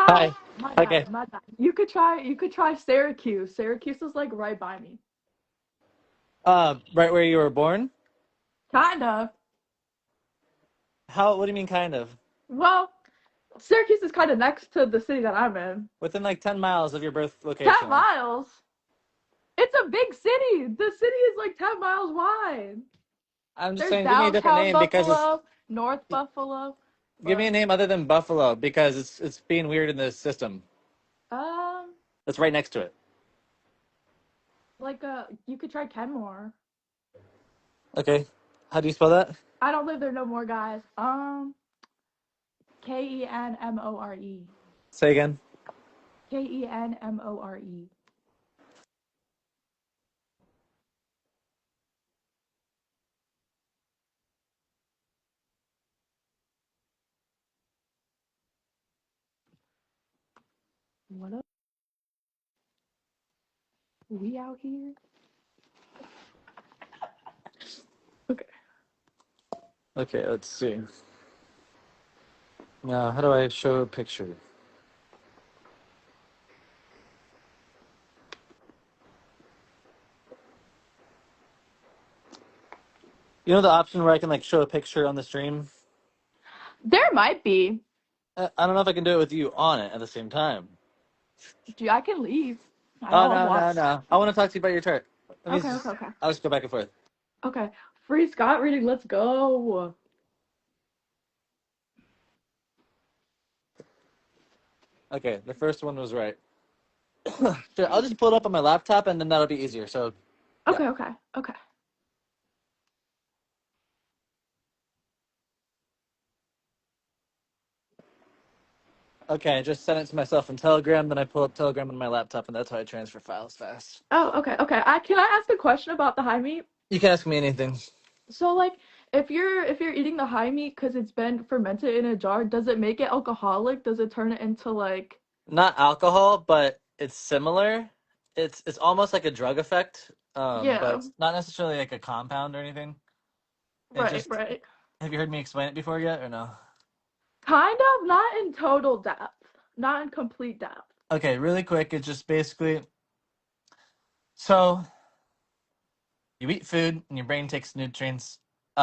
Hi. My Okay. bad, my bad. You could try Syracuse. Syracuse is like right by me. Right where you were born? Kind of. How? What do you mean, kind of? Well, Syracuse is kind of next to the city that I'm in. Within like 10 miles of your birth 10 location. miles. It's a big city. The city is like 10 miles wide. I'm just There's saying, give me a different downtown name because it's. Buffalo, North Buffalo, Give me a but name other than Buffalo because it's being weird in the system. um It's right next to it. you could try Kenmore. Okay. How do you spell that? I don't live there no more, guys. Kenmore. Say again. Kenmore. What up? We out here? Okay. Okay, let's see. Now, how do I show a picture? You know the option where I can like show a picture on the stream? There might be. I don't know if I can do it with you on it at the same time. Dude, I can leave. I Oh don't no, want. no, no. I want to talk to you about your chart. Let me Okay, okay, just. okay. I'll just go back and forth. Okay. Free Scott reading. Let's go. Okay, the first one was right. Sure, I'll just pull it up on my laptop and then that'll be easier. So, yeah. Okay, okay, okay. Okay, I just sent it to myself in Telegram, then I pull up Telegram on my laptop, and that's how I transfer files fast. Oh, okay, okay. Can I ask a question about the high meat? You can ask me anything. So like, if you're eating the high meat because it's been fermented in a jar, does it make it alcoholic? Does it turn it into like? Not alcohol, but it's similar. It's almost like a drug effect, but Yeah. it's not necessarily like a compound or anything. It Right, just. right. Have you heard me explain it before yet, or no? Kind of, not in total depth, not in complete depth. Okay, really quick. It's just basically so you eat food and your brain takes nutrients,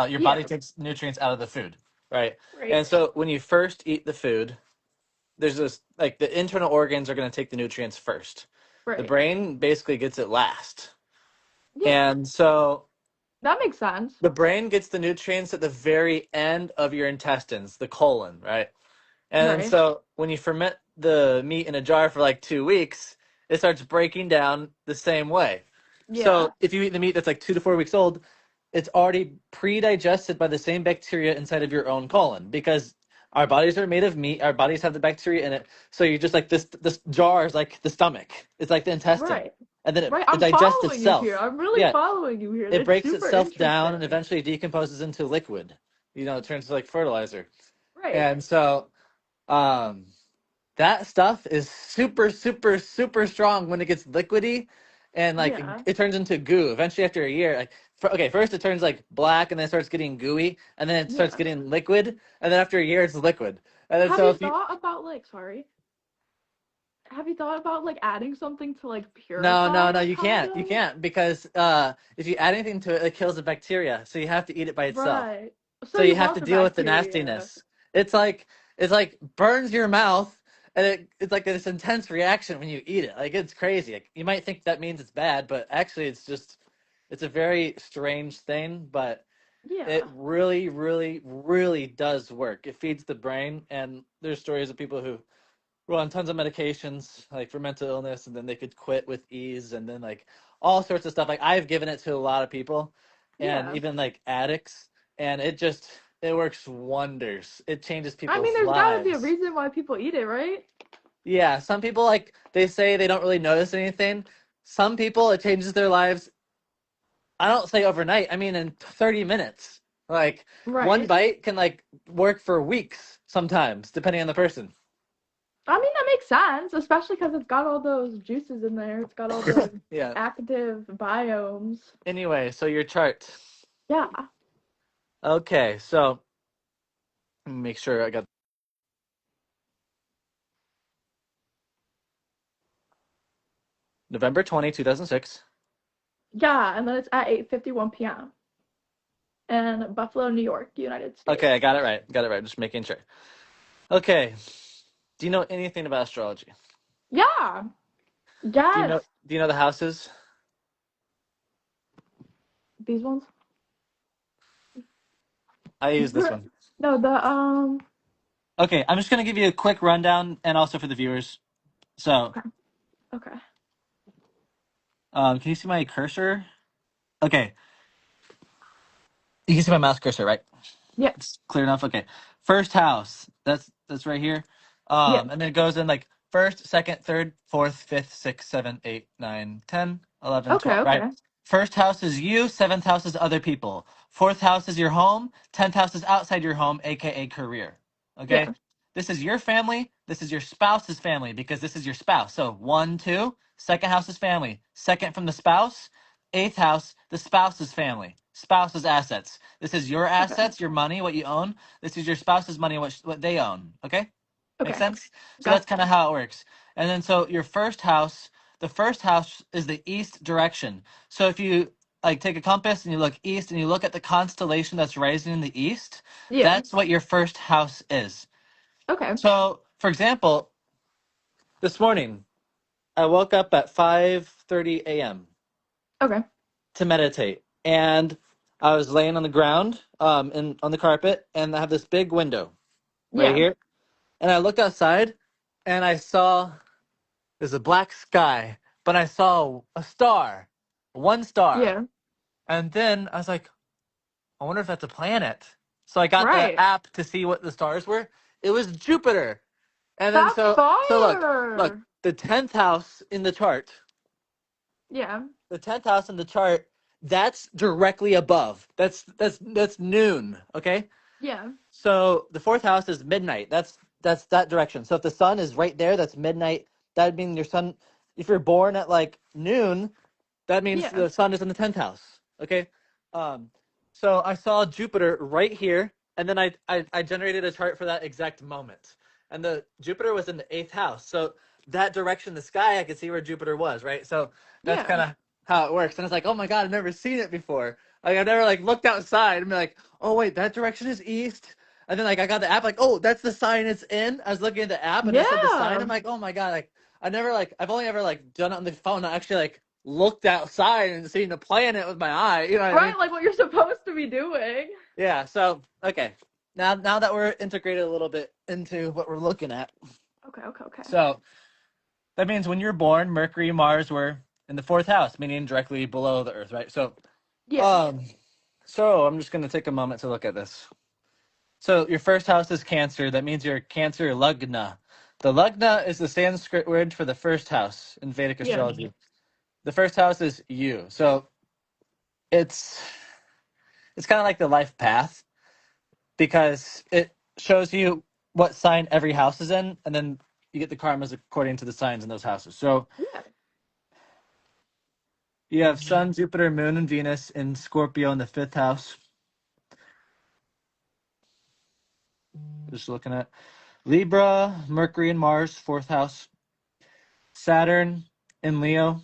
your body Yeah. takes nutrients out of the food, right? Right. And so when you first eat the food, there's this like the internal organs are going to take the nutrients first. The Right. brain basically gets it last. Yeah. And so That makes sense. the brain gets the nutrients at the very end of your intestines, the colon, right? And Right. so when you ferment the meat in a jar for like 2 weeks, it starts breaking down the same way. Yeah. So if you eat the meat that's like 2 to 4 weeks old, it's already pre-digested by the same bacteria inside of your own colon because our bodies are made of meat. Our bodies have the bacteria in it. So you're just like this jar is like the stomach. It's like the intestine, Right. and then Right. it I'm digests following you here. itself. I'm really Yeah, following you here. it It's breaks super itself down and interesting. eventually decomposes into liquid. It turns to like fertilizer. Right. And so um that stuff is super, super, super strong when it gets liquidy, and like Yeah. it turns into goo. Eventually, after a year, like okay, first it turns like black, and then it starts getting gooey, and then it starts Yeah. getting liquid, and then after a year, it's liquid. And then Have so you if you thought about like, sorry, have you thought about like adding something to like no, purify no, no, it, you kind can't, you of? can't because if you add anything to it, it kills the bacteria. So you have to eat it by itself. Right. So So you you have want to the deal with the bacteria. nastiness. It's like burns your mouth, and it's like this intense reaction when you eat it. Like it's crazy. Like, you might think that means it's bad, but actually it's a very strange thing. But it Yeah. really, really, really does work. It feeds the brain, and there's stories of people who were on tons of medications like for mental illness, and then they could quit with ease, and then like all sorts of stuff. Like I've given it to a lot of people, and Yeah. even like addicts, and it works wonders. It changes I mean, people's there's got to be a lives. reason why people eat it, right? Yeah, some people like they say they don't really notice anything. Some people it changes their lives. I don't say overnight. I mean in 30 minutes. Like one Right. bite can like work for weeks sometimes, depending on the person. I mean, that makes sense, especially because it's got all those juices in there. It's got all the Yeah. active biomes. Anyway, so your chart. Yeah. Okay, so make sure I got. November 20, 2006. Yeah, and then it's at 8:51 p.m. in Buffalo, New York, United Okay, I States. got it right. Got it right. Just making sure. Okay. Do you know anything about astrology? Yeah. Do you Yes. know do you know the houses? These ones? I use this one. No, the Okay, I'm just gonna give you a quick rundown and also for the viewers. So, okay. Okay. can you see my cursor? Okay, you can see my mouse cursor, right? Yeah. It's clear enough. Okay. First house. That's right here. Yeah. And then it goes in like first, second, third, fourth, fifth, sixth, seventh, eighth, nine, 10, 11, Okay, 12. Right. okay. First house is you, seventh house is other people. Fourth house is your home, 10th house is outside your home, aka career. Okay? Yeah. This is your family, this is your spouse's family because this is your spouse. So one, two, second house is family. Second from the spouse, eighth house, the spouse's family. Spouse's assets. This is your Okay. assets, your money, what you own. This is your spouse's money, what they own. Okay, make Okay. sense? So Got that's kind of how it works. And then so your first house, the first house is the east direction. So if you like take a compass and you look east and you look at the constellation that's rising in the east, yeah. that's what your first house is. Okay. So for example, this morning I woke up at 5:30 a.m. Okay. to meditate, and I was laying on the ground, and on the carpet, and I have this big window right Yeah. here, and I looked outside, and I saw there's a black sky, but I saw a star, one star, Yeah. and then I was like, I wonder if that's a planet. So I got the Right. app to see what the stars were. It was Jupiter, and then That's so look, fire. the 10th house in the chart. Yeah. The 10th house in the chart, that's directly above. That's noon, okay? Yeah. So the fourth house is midnight. That's that direction. So if the sun is right there, that's midnight. That'd mean your sun, if you're born at like noon, that means Yeah. the sun is in the 10th house. Okay. Um, so I saw Jupiter right here, and then I generated a chart for that exact moment. And the Jupiter was in the eighth house. So that direction, the sky, I could see where Jupiter was, right? So that's Yeah. kind of how it works. And it's like, oh my God, I've never seen it before. Like I've never like looked outside and be like, oh wait, that direction is east. And then like I got the app, like, oh, that's the sign it's in. I was looking at the app and it said the sign. Yeah. I'm like, oh my God, like I've only ever like done it on the phone. I actually like looked outside and seen the planet with my eye. You know what I Right, mean? like what you're supposed to be doing. Yeah. So okay, now that we're integrated a little bit into what we're looking at, Okay, okay, okay. so that means when you're born, Mercury and Mars were in the fourth house, meaning directly below the Earth, right? Yeah. Um, so I'm just gonna take a moment to look at this. So your first house is Cancer. That means you're Cancer Lagna. The Lagna is the Sanskrit word for the first house in Vedic Yeah. astrology. The first house is you. So it's it's kind of like the life path because it shows you what sign every house is in, and then you get the karmas according to the signs in those houses. So Yeah. you have Sun, Jupiter, Moon, and Venus in Scorpio in the fifth house. Just looking at Libra, Mercury, and Mars, fourth house. Saturn in Leo,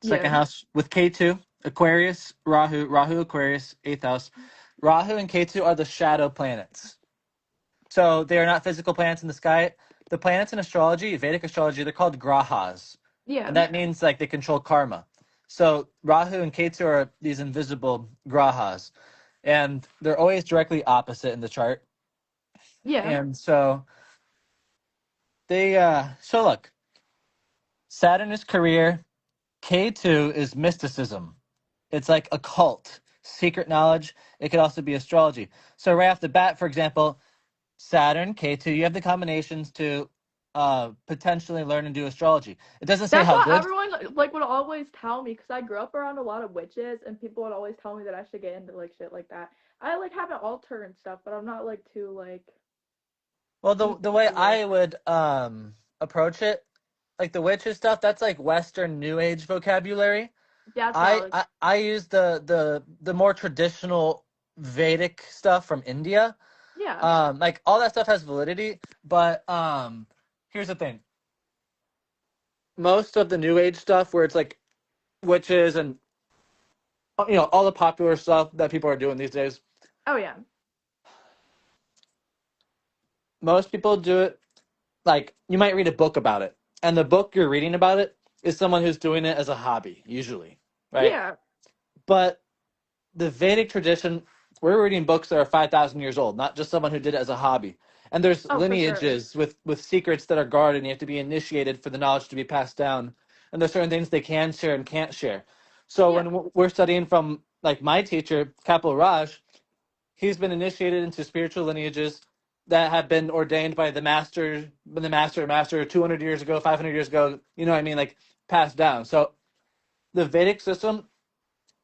second Yeah. house with K2. Aquarius, Rahu, Aquarius, eighth house. Rahu and K2 are the shadow planets. So they are not physical planets in the sky. The planets in astrology, Vedic astrology, they're called grahas. Yeah. And that means like they control karma. So Rahu and Ketu are these invisible grahas. And they're always directly opposite in the chart. Yeah. And so so look, Saturn is career, K2 is mysticism. It's like occult, secret knowledge. It could also be astrology. So right off the bat, for example, Saturn, K2, you have the combinations to potentially learn and do astrology. It doesn't say That's how what good. everyone like would always tell me because I grew up around a lot of witches and people would always tell me that I should get into like shit like that. I like have an altar and stuff, but I'm not like too like Well, deep the way into it. I would approach it, like the witches stuff, that's like Western New Age vocabulary. That's what I I was. I use the more traditional Vedic stuff from India. Yeah. Like all that stuff has validity, but here's the thing. most of the new age stuff where it's like witches and all the popular stuff that people are doing these days. Oh yeah. Most people do it like you might read a book about it, and the book you're reading about it is someone who's doing it as a hobby, usually, right? Yeah. But the Vedic tradition, we're reading books that are 5,000 years old, not just someone who did it as a hobby. And there's Oh, for sure. lineages with secrets that are guarded, and you have to be initiated for the knowledge to be passed down. And there's certain things they can share and can't share. So Yeah. when we're studying from like my teacher, Kapil Raj, he's been initiated into spiritual lineages that have been ordained by the master 200 years ago, 500 years ago. You know what I mean? Like passed down. So the Vedic system,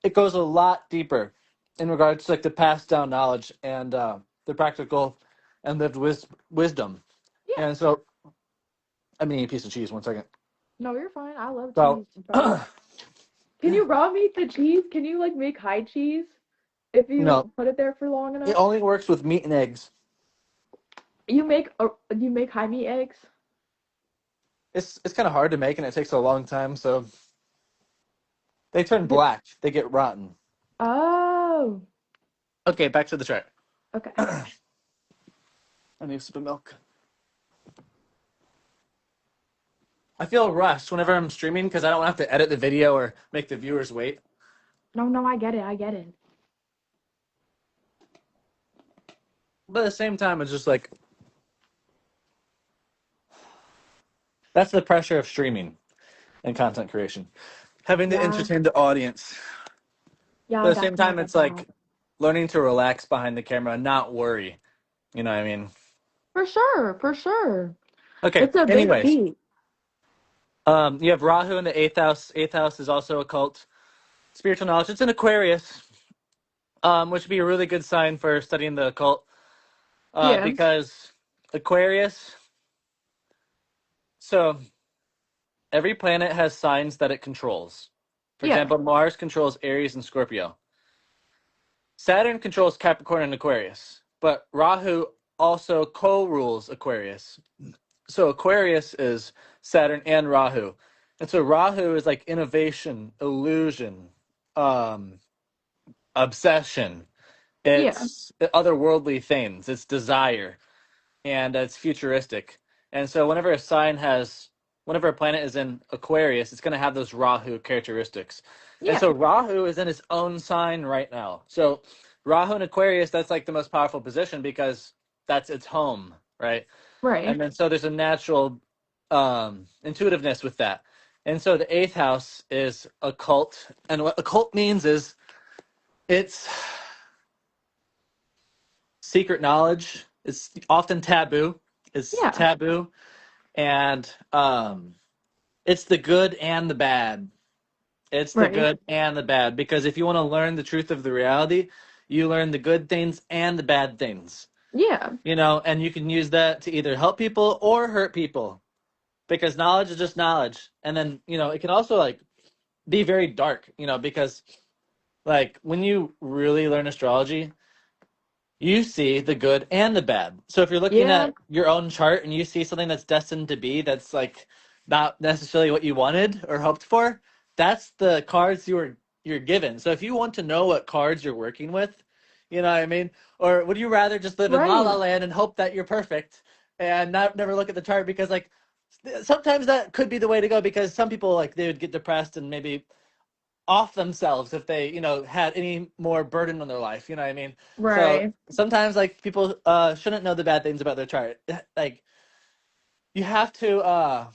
it goes a lot deeper in regards to like the passed down knowledge and the practical and lived wisdom. Yeah. And so, I'm eating a piece of cheese. 1 second. No, you're fine. I love So, cheese. In fact, can you raw meat the cheese? Can you like make high cheese if no, you put it there for long it enough? only works with meat and eggs. You make high meat eggs? It's kind of hard to make and it takes a long time. So they turn Th- black. They get rotten. Oh. Okay, back to the chart. Okay. I need a sip of milk. I feel rushed whenever I'm streaming because I don't have to edit the video or make the viewers wait. No, no, I get it. I get it. But at the same time, it's just like that's the pressure of streaming and content creation, having to Yeah. entertain the audience. Yeah, But I at the same definitely time, get it's that. like learning to relax behind the camera and not worry. You know what I mean? For sure. For sure. Okay. It's a big Anyways, feat. you have Rahu in the eighth house. Eighth house is also occult, spiritual knowledge. It's in Aquarius, which would be a really good sign for studying the occult, Yeah. because Aquarius. So every planet has signs that it controls. For Yeah. example, Mars controls Aries and Scorpio. Saturn controls Capricorn and Aquarius, but Rahu also co-rules Aquarius. So Aquarius is Saturn and Rahu. And so Rahu is like innovation, illusion, um, obsession. Yeah. It's otherworldly things. It's desire, and it's futuristic. And so whenever a planet is in Aquarius, it's going to have those Rahu characteristics. And Yeah. so Rahu is in its own sign right now. So Rahu in Aquarius, that's like the most powerful position because that's its home, right? Right. And then so there's a natural intuitiveness with that. And so the eighth house is occult. And what occult means is it's secret knowledge. It's often taboo. It's Yeah. taboo. And it's the good and the bad. It's the Right. good and the bad. Because if you want to learn the truth of the reality, you learn the good things and the bad things. Yeah. And you can use that to either help people or hurt people. Because knowledge is just knowledge. And then, it can also like be very dark, because like when you really learn astrology, you see the good and the bad. So if you're looking Yeah. at your own chart and you see something that's destined to be that's like not necessarily what you wanted or hoped for, that's the cards you're given. So if you want to know what cards you're working with, you know what I mean? Or would you rather just live in la la Right. land and hope that you're perfect and not never look at the chart because like sometimes that could be the way to go because some people like they would get depressed and maybe off themselves if they had any more burden on their life, you know what I mean? So Right. sometimes like people shouldn't know the bad things about their chart. Like you have to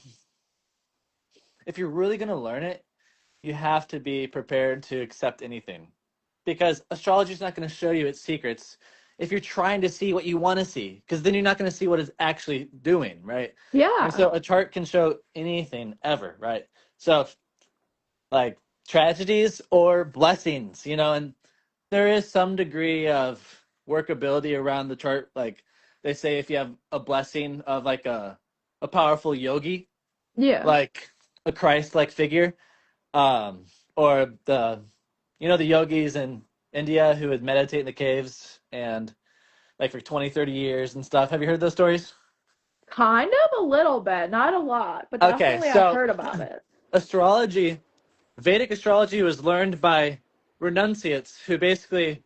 if you're really going to learn it, you have to be prepared to accept anything because astrology is not going to show you its secrets if you're trying to see what you want to see, because then you're not going to see what it's actually doing, right? And Yeah. so a chart can show anything ever, right? So like tragedies or blessings, and there is some degree of workability around the chart. Like they say, if you have a blessing of like a powerful yogi, Yeah. like a Christ-like figure, um, or the yogis in India who would meditate in the caves and like for 20, 30 years and stuff. Have you heard those stories? Kind of a little bit, not a lot, but Okay, definitely I've so heard about it. astrology, Vedic astrology was learned by renunciates who basically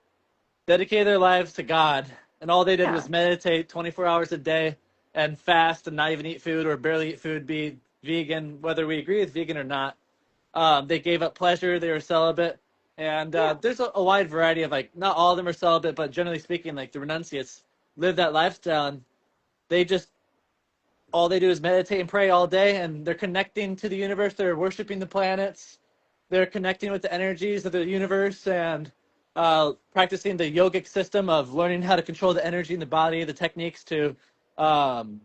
dedicated their lives to God, and all they did Yeah. was meditate 24 hours a day and fast and not even eat food or barely eat food, be vegan, whether we agree with vegan or not. They gave up pleasure, they were celibate, and Yeah. there's a wide variety of like, not all of them are celibate, but generally speaking, like the renunciates live that lifestyle, and they just all they do is meditate and pray all day, and they're connecting to the universe, they're worshiping the planets, they're connecting with the energies of the universe, and practicing the yogic system of learning how to control the energy in the body, the techniques to um,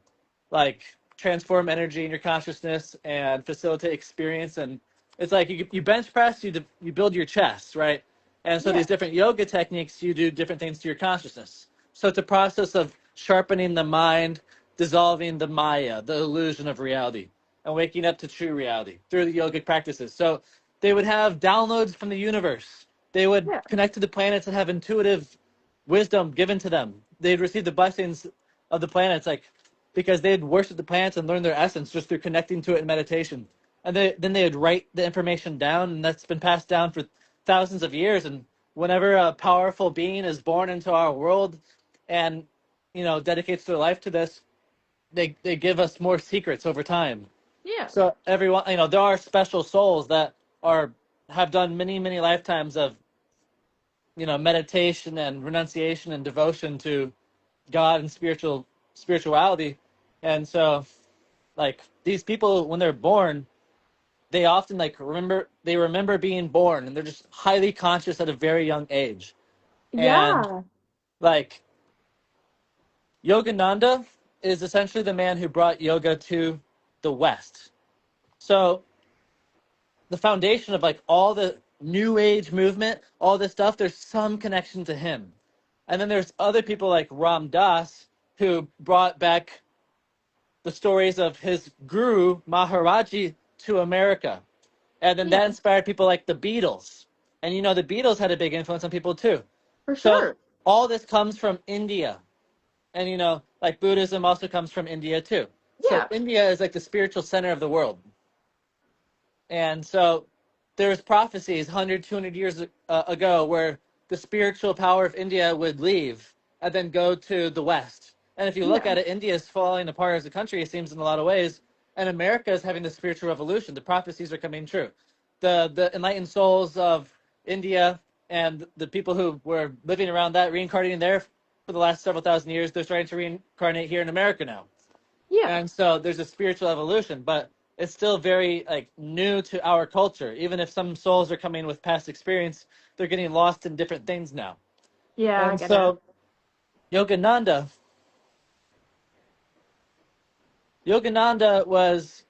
like transform energy in your consciousness and facilitate experience. And it's like you bench press, you build your chest, right? And so Yeah. these different yoga techniques, you do different things to your consciousness. So it's a process of sharpening the mind, dissolving the maya, the illusion of reality, and waking up to true reality through the yogic practices. So they would have downloads from the universe. They would Yeah. connect to the planets and have intuitive wisdom given to them. They'd receive the blessings of the planets, like because they'd worship the planets and learn their essence just through connecting to it in meditation. And then they would write the information down, and that's been passed down for thousands of years. And whenever a powerful being is born into our world, and dedicates their life to this, they give us more secrets over time. Yeah. So everyone, there are special souls that are have done many, many lifetimes of, meditation and renunciation and devotion to God and spirituality. And so like these people when they're born, they often like remember being born, and they're just highly conscious at a very young age. And Yeah. like Yogananda is essentially the man who brought yoga to the West. So the foundation of like all the new age movement, all this stuff, there's some connection to him. And then there's other people like Ram Dass who brought back the stories of his guru Maharaji to America. And then that Yeah. inspired people like the Beatles. And the Beatles had a big influence on people too. For So sure. all this comes from India. And like Buddhism also comes from India too. So Yeah. India is like the spiritual center of the world. And so there's prophecies 100, 200 years ago where the spiritual power of India would leave and then go to the West. And if you look Yeah. at it, India is falling apart as a country, it seems, in a lot of ways. And America is having the spiritual revolution. The prophecies are coming true. The enlightened souls of India and the people who were living around that, reincarnating there for the last several thousand years, they're starting to reincarnate here in America now. Yeah. And so there's a spiritual evolution, but it's still very like new to our culture. Even if some souls are coming with past experience, they're getting lost in different things now. Yeah, I And get it. so Yogananda, Yogananda was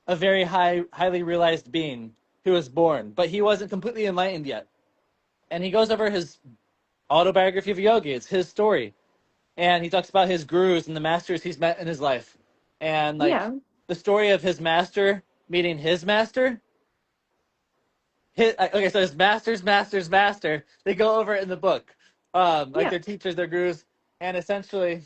a very highly realized being who was born, but he wasn't completely enlightened yet. And he goes over his autobiography of yogi. It's his story, and he talks about his gurus and the masters he's met in his life, and like Yeah. the story of his master meeting his master. Okay, so his master. They go over it in the book, like Yeah. their teachers, their gurus, and essentially,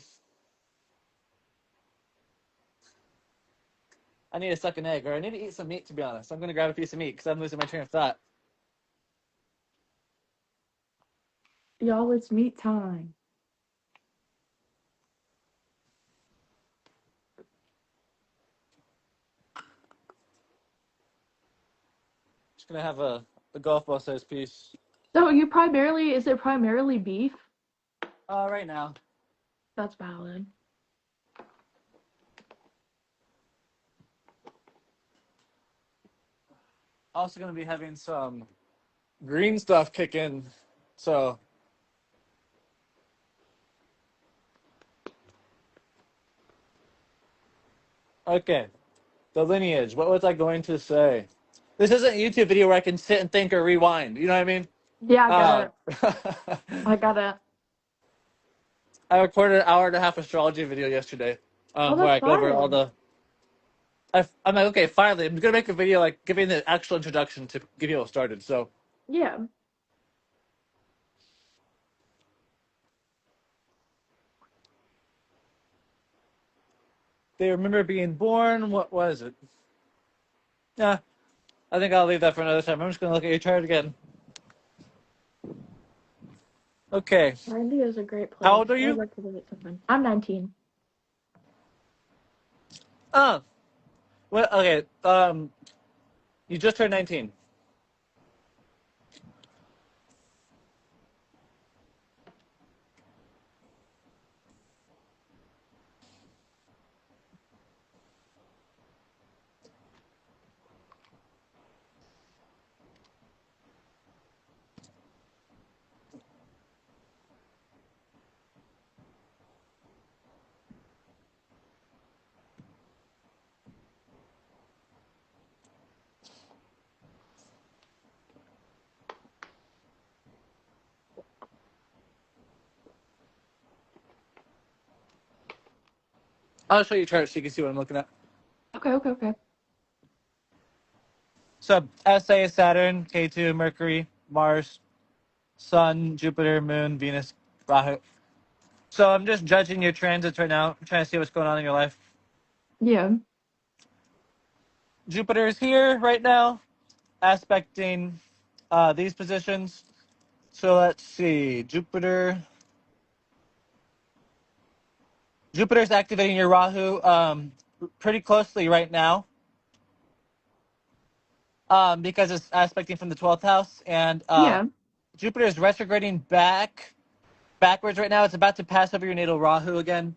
I need to suck an egg, or I need to eat some meat. To be honest, I'm gonna grab a piece of meat because I'm losing my train of thought. Y'all, it's meat time. Just gonna have a golf ball size piece. So is it primarily beef? Right now. That's valid. Also gonna be having some green stuff kick in, so okay. The lineage. What was I going to say? This isn't a YouTube video where I can sit and think or rewind. You know what I mean? Yeah, I get Uh, it. I got it. I recorded an hour and a half astrology video yesterday, Oh, where that's I go over all fire. the. I'm like, okay, finally, I'm gonna make a video like giving the actual introduction to get people started. So, Yeah. They remember being born. What was it? Yeah, I think I'll leave that for another time. I'm just going to look at your chart again. Okay. India is a great How place. old are I would you? like to visit sometime. I'm 19. Oh, well, okay. You just turned 19. I'll show you your chart so you can see what I'm looking at. Okay. So SA is Saturn, K2 Mercury, Mars, Sun, Jupiter, Moon, Venus, Rahu. So I'm just judging your transits right now. I'm trying to see what's going on in your life. Yeah. Jupiter is here right now, aspecting these positions. So let's see. Jupiter's activating your Rahu pretty closely right now because it's aspecting from the 12th house. And Yeah. Jupiter is retrograding backwards right now. It's about to pass over your natal Rahu again.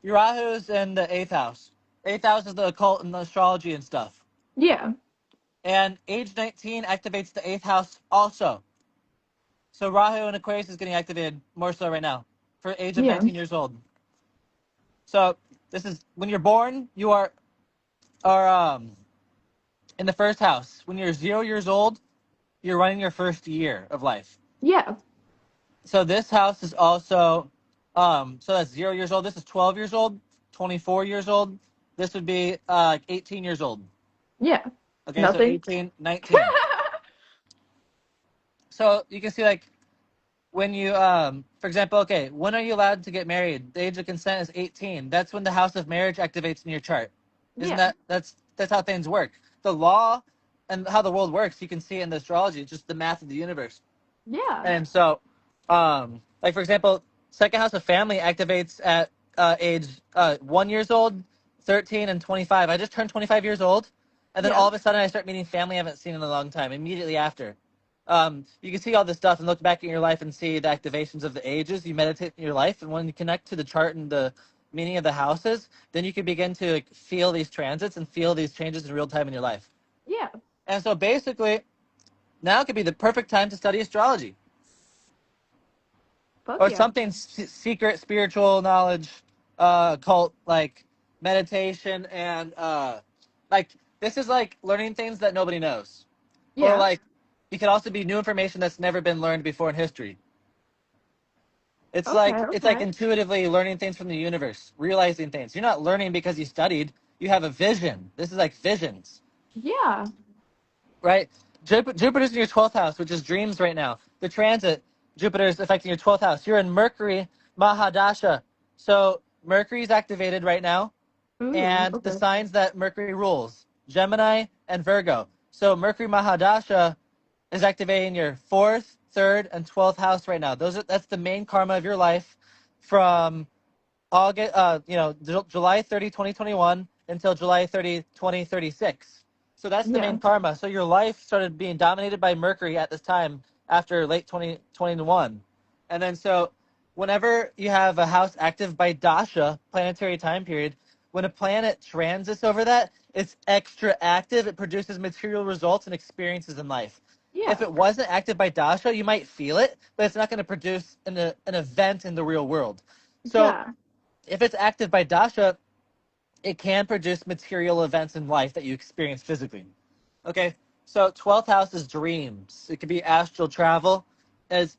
Your Rahu's in the 8th house. 8th house is the occult and the astrology and stuff. Yeah. And age 19 activates the 8th house also. So Rahu in Aquarius is getting activated more so right now for age of Yeah. 19 years old. So this is when you're born, you are in the first house. When you're 0 years old, you're running your first year of life. Yeah. So this house is also so that's 0 years old. This is 12 years old, 24 years old. This would be 18 years old. Yeah. Okay, so Nothing. 18, 19. So you can see like when you for example, okay, when are you allowed to get married? The age of consent is 18. That's when the house of marriage activates in your chart. Isn't Yeah. that's how things work. The law and how the world works, you can see in the astrology, it's just the math of the universe. Yeah. And so like for example, second house of family activates at age 1 years old, 13 and 25. I just turned 25 years old, and then all Yeah. of a sudden I start meeting family I haven't seen in a long time immediately after. You can see all this stuff and look back at your life and see the activations of the ages. You meditate in your life, and when you connect to the chart and the meaning of the houses, then you can begin to like, feel these transits and feel these changes in real time in your life. Yeah. And so basically, now could be the perfect time to study astrology Fuck or yeah. something secret, spiritual knowledge, cult like meditation, and like this is like learning things that nobody knows, or Yeah. like it could also be new information that's never been learned before in history. Okay. It's like Okay. intuitively learning things from the universe, realizing things. You're not learning because you studied. You have a vision. This is like visions, Yeah. right? Jupiter's in your 12th house, which is dreams right now. The transit, Jupiter is affecting your 12th house. You're in Mercury Mahadasha. So Mercury's activated right now, Ooh. and the Okay. signs that Mercury rules, Gemini and Virgo. So Mercury Mahadasha is activating your 4th, 3rd, and 12th house right now. That's the main karma of your life from August, July 30, 2021 until July 30, 2036. So that's the Yeah. main karma. So your life started being dominated by Mercury at this time after late 2021. And then so whenever you have a house active by Dasha, planetary time period, when a planet transits over that, it's extra active. It produces material results and experiences in life. If Yeah. it wasn't active by Dasha, you might feel it, but it's not going to produce an event in the real world. So Yeah. if it's active by dasha, it can produce material events in life that you experience physically. Okay, so 12th house is dreams. It could be astral travel. It's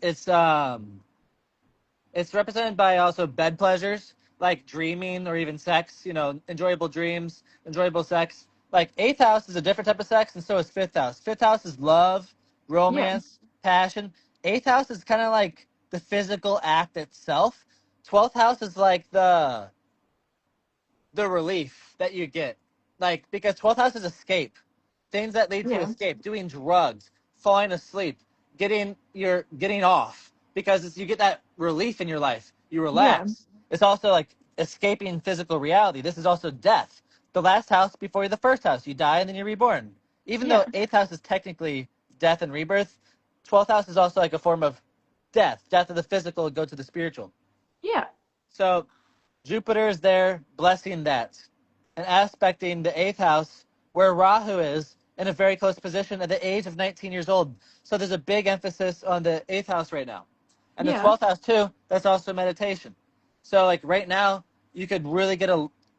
represented by also bed pleasures like dreaming or even sex. You know, enjoyable dreams, enjoyable sex. Like 8th house is a different type of sex, and so is 5th house. 5th house is love, Yeah. romance, passion. 8th house is kind of like the physical act itself. 12th house is like the relief that you get. Like, because 12th house is escape. Things that lead to Yeah. escape, doing drugs, falling asleep, getting off. Because you get that relief in your life. You Yeah. relax. It's also like escaping physical reality. This is also death. The last house before the first house. You die and then you're reborn. Even though Yeah. 8th house is technically death and rebirth, 12th house is also like a form of death of the physical, go to the spiritual. Yeah. So Jupiter is there blessing that and aspecting the 8th house where Rahu is in a very close position at the age of 19 years old. So there's a big emphasis on the 8th house right now. And the Yeah. 12th house too, that's also meditation. So like right now, you could really get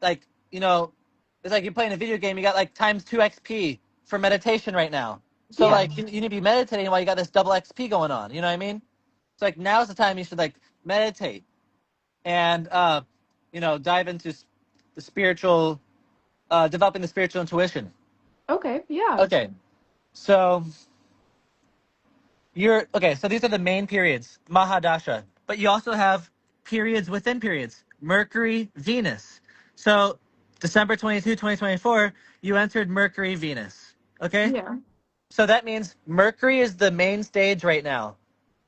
like, it's like you're playing a video game, you got like times 2 XP for meditation right now. So Yeah. like you need to be meditating while you got this double XP going on. You know what I mean? It's like now's the time you should like meditate and dive into the spiritual, developing the spiritual intuition. Okay. Yeah. Okay, so so these are the main periods, Mahadasha, but you also have periods within periods, Mercury, Venus. So December 22, 2024, you entered Mercury, Venus. Okay, Yeah. so that means Mercury is the main stage right now.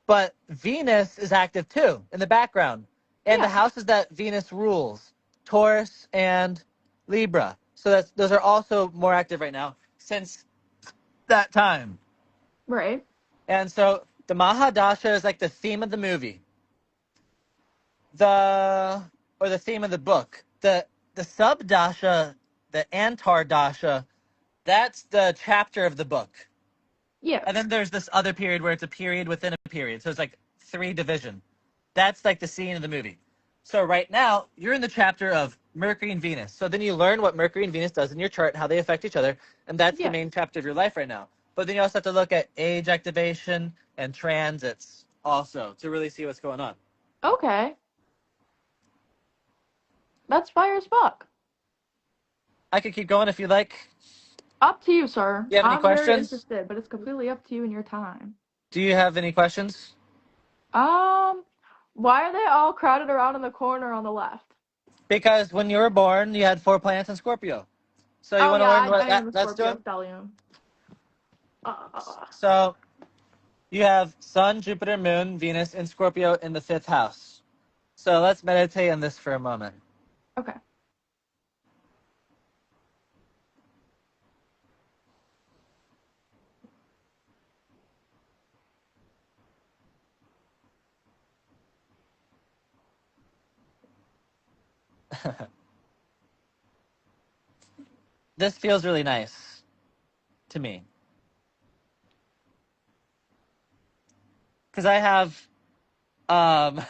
But Venus is active too in the background. And the Yeah. houses that Venus rules, Taurus and Libra. So those are also more active right now since that time. Right. And so the Mahadasha is like the theme of the movie. Or the theme of the book. The Subdasha, the Antar Dasha, that's the chapter of the book. Yeah. And then there's this other period where it's a period within a period. So it's like 3 division. That's like the scene of the movie. So right now, you're in the chapter of Mercury and Venus. So then you learn what Mercury and Venus does in your chart, how they affect each other, and that's the Yeah. main chapter of your life right now. But then you also have to look at age activation and transits also to really see what's going on. Okay. That's fire as fuck. I could keep going if you like. Up to you, sir. Do you have any I'm very questions? interested, but it's completely up to you and your time. Do you have any questions? Um, why are they all crowded around in the corner on the left? Because when you were born, you had 4 planets in Scorpio. So you Oh want to yeah, learn what I am a that's Scorpio doing? stellium. Uh, So you have Sun, Jupiter, Moon, Venus, and Scorpio in the 5th house. So let's meditate on this for a moment. okay. This feels really nice to me. Because I have um,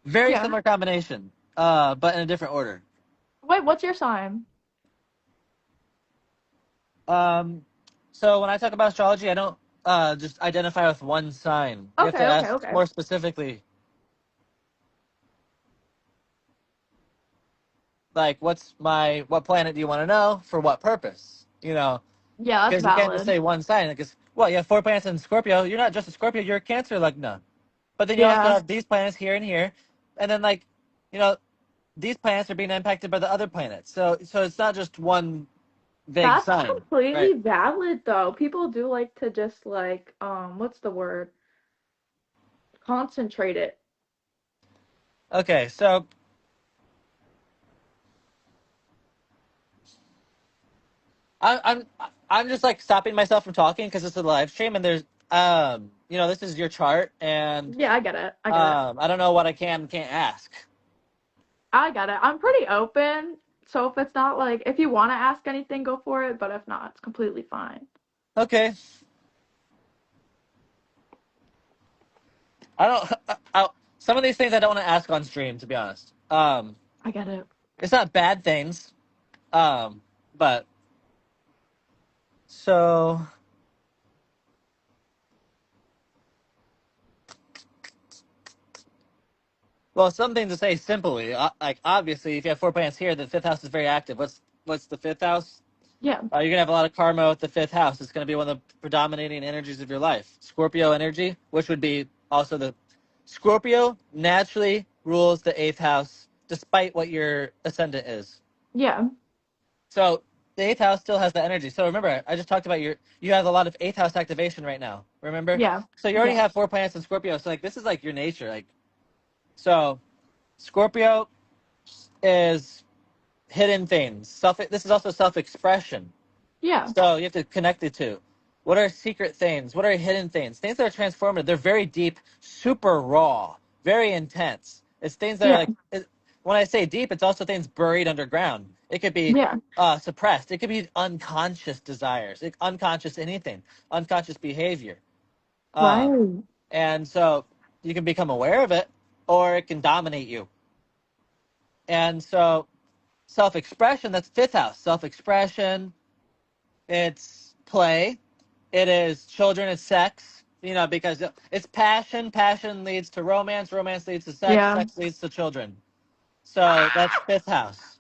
very Yeah. similar combination, but in a different order. Wait, what's your sign? Um, so when I talk about astrology, I don't just identify with one sign. You have to Okay, okay, ask okay. more specifically, like, what planet do you want to know for what purpose? Yeah, that's Because you can't just valid. say one sign. Because, well, you have 4 planets in Scorpio. You're not just a Scorpio, you're a Cancer lugna. But then you also Yeah, have these planets here and here. And then, like, you know, these planets are being impacted by the other planets. So it's not just one vague that's sign, right? completely valid though. People do like to just like what's the word? Concentrate it. Okay, so I'm I'm just like stopping myself from talking because it's a live stream and there's this is your chart and Yeah, I get it. I get it. I don't know what I can and can't ask. I get it. I'm pretty open. So if it's not like if you want to ask anything, go for it, but if not, it's completely fine. Okay, I don't. Some of these things I don't want to ask on stream, to be honest. I get it. It's not bad things, but so well, something to say simply, like obviously, if you have 4 planets here, the 5th house is very active. What's the 5th house? Yeah. You're gonna have a lot of karma with the 5th house. It's gonna be one of the predominating energies of your life. Scorpio energy, which would be also the Scorpio naturally rules the 8th house, despite what your ascendant is. Yeah. So the eighth house still has the energy. So remember, I just talked about you have a lot of eighth house activation right now. Remember? Yeah. So you already Yeah. have 4 planets in Scorpio. So like this is like your nature. Like so Scorpio is hidden things. This is also self-expression. Yeah. So you have to connect the two. What are secret things? What are hidden things? Things that are transformative. They're very deep, super raw, very intense. It's things that are Yeah. like when I say deep, it's also things buried underground. It could be Yeah. suppressed. It could be unconscious desires, unconscious anything, unconscious behavior. Um, Right. and so you can become aware of it, or it can dominate you. And so self-expression, that's fifth house. Self-expression, it's play, it is children, it's sex, because it's passion. Passion leads to romance. Romance leads to sex. Yeah. Sex leads to children. So that's fifth house.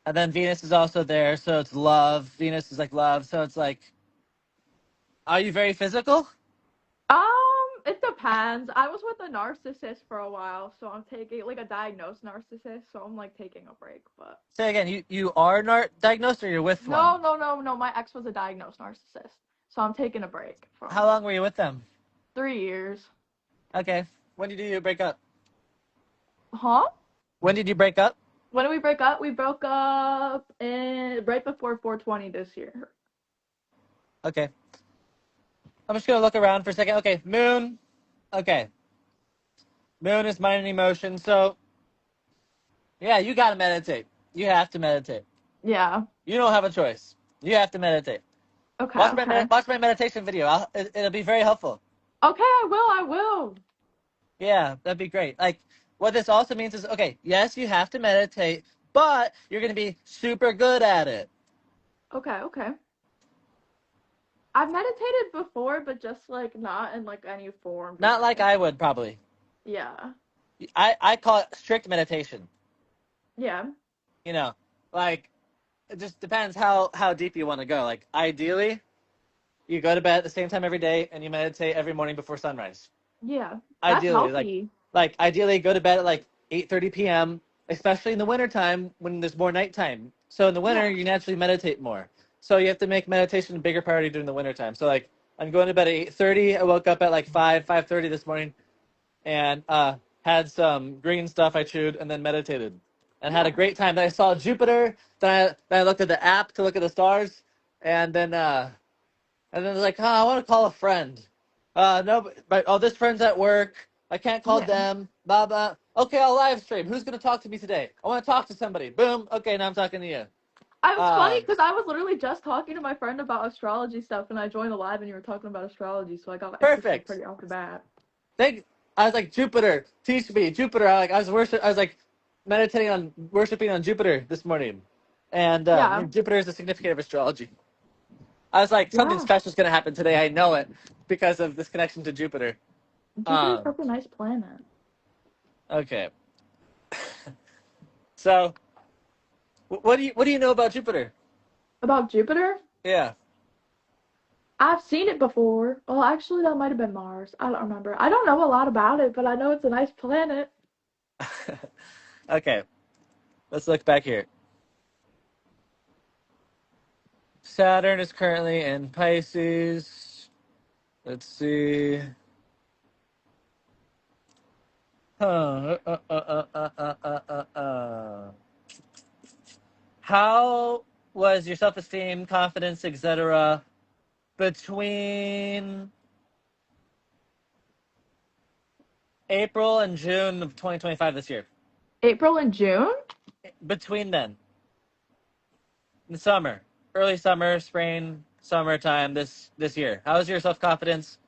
And then Venus is also there. So it's love. Venus is like love. So it's like, are you very physical? It depends. I was with a narcissist for a while, so I'm taking like a diagnosed narcissist, so I'm like taking a break, but Say again, you are diagnosed or you're with one? no, no, no, no. My ex was a diagnosed narcissist, so I'm taking a break How from long were you with them? 3 years. Okay. When did you break up? Huh? When did you break up? When did we break up? We broke up right before 420 this year. Okay. I'm just going to look around for a second. Okay. Moon. Okay. Moon is mind and emotion. So, yeah, you got to meditate. You have to meditate. Yeah. You don't have a choice. You have to meditate. Okay, Watch okay. my meditation video. It'll be very helpful. Okay, I will, I will. Yeah, that'd be great. Like what this also means is okay, yes, you have to meditate, but you're going to be super good at it. Okay, okay. I've meditated before, but just like not in like any form, Not like because I would probably. yeah. I call it strict meditation. Yeah. You know, like it just depends how deep you want to go. Like ideally, you go to bed at the same time every day and you meditate every morning before sunrise. Yeah. That's Ideally, healthy. like ideally go to bed at like 8:30 p.m., especially in the wintertime when there's more nighttime. So in the winter, Yeah. you naturally meditate more. So you have to make meditation a bigger priority during the wintertime. So like I'm going to bed at 8:30. I woke up at like 5:30 this morning and had some green stuff I chewed and then meditated and had a Yeah. great time. Then I saw Jupiter. Then I looked at the app to look at the stars, and then it's like, oh, I want to call a friend. No, but oh, this friend's at work. I can't call Yeah. them. Blah blah. Okay, I'll live stream. Who's gonna talk to me today? I want to talk to somebody. Boom. Okay, now I'm talking to you. I was funny Uh, because I was literally just talking to my friend about astrology stuff, and I joined the live, and you were talking about astrology, so I got interested Perfect. pretty off the bat. Thank. I was like Jupiter, teach me Jupiter. I was like meditating on worshiping on Jupiter this morning, and Yeah. Jupiter is the significant of astrology. I was like something Yeah. special is gonna happen today. I know it because of this connection to Jupiter. Jupiter's Um, such a nice planet. okay. So what do you know about Jupiter? About Jupiter? Yeah. I've seen it before. Well, actually, that might have been Mars. I don't remember. I don't know a lot about it, but I know it's a nice planet. Okay. Let's look back here. Saturn is currently in Pisces. Let's see. Huh. How was your self-esteem, confidence, etc. between April and June of 2025 this year? April and June? Between then, the summer, early summer, spring, summertime this year. How was your self-confidence?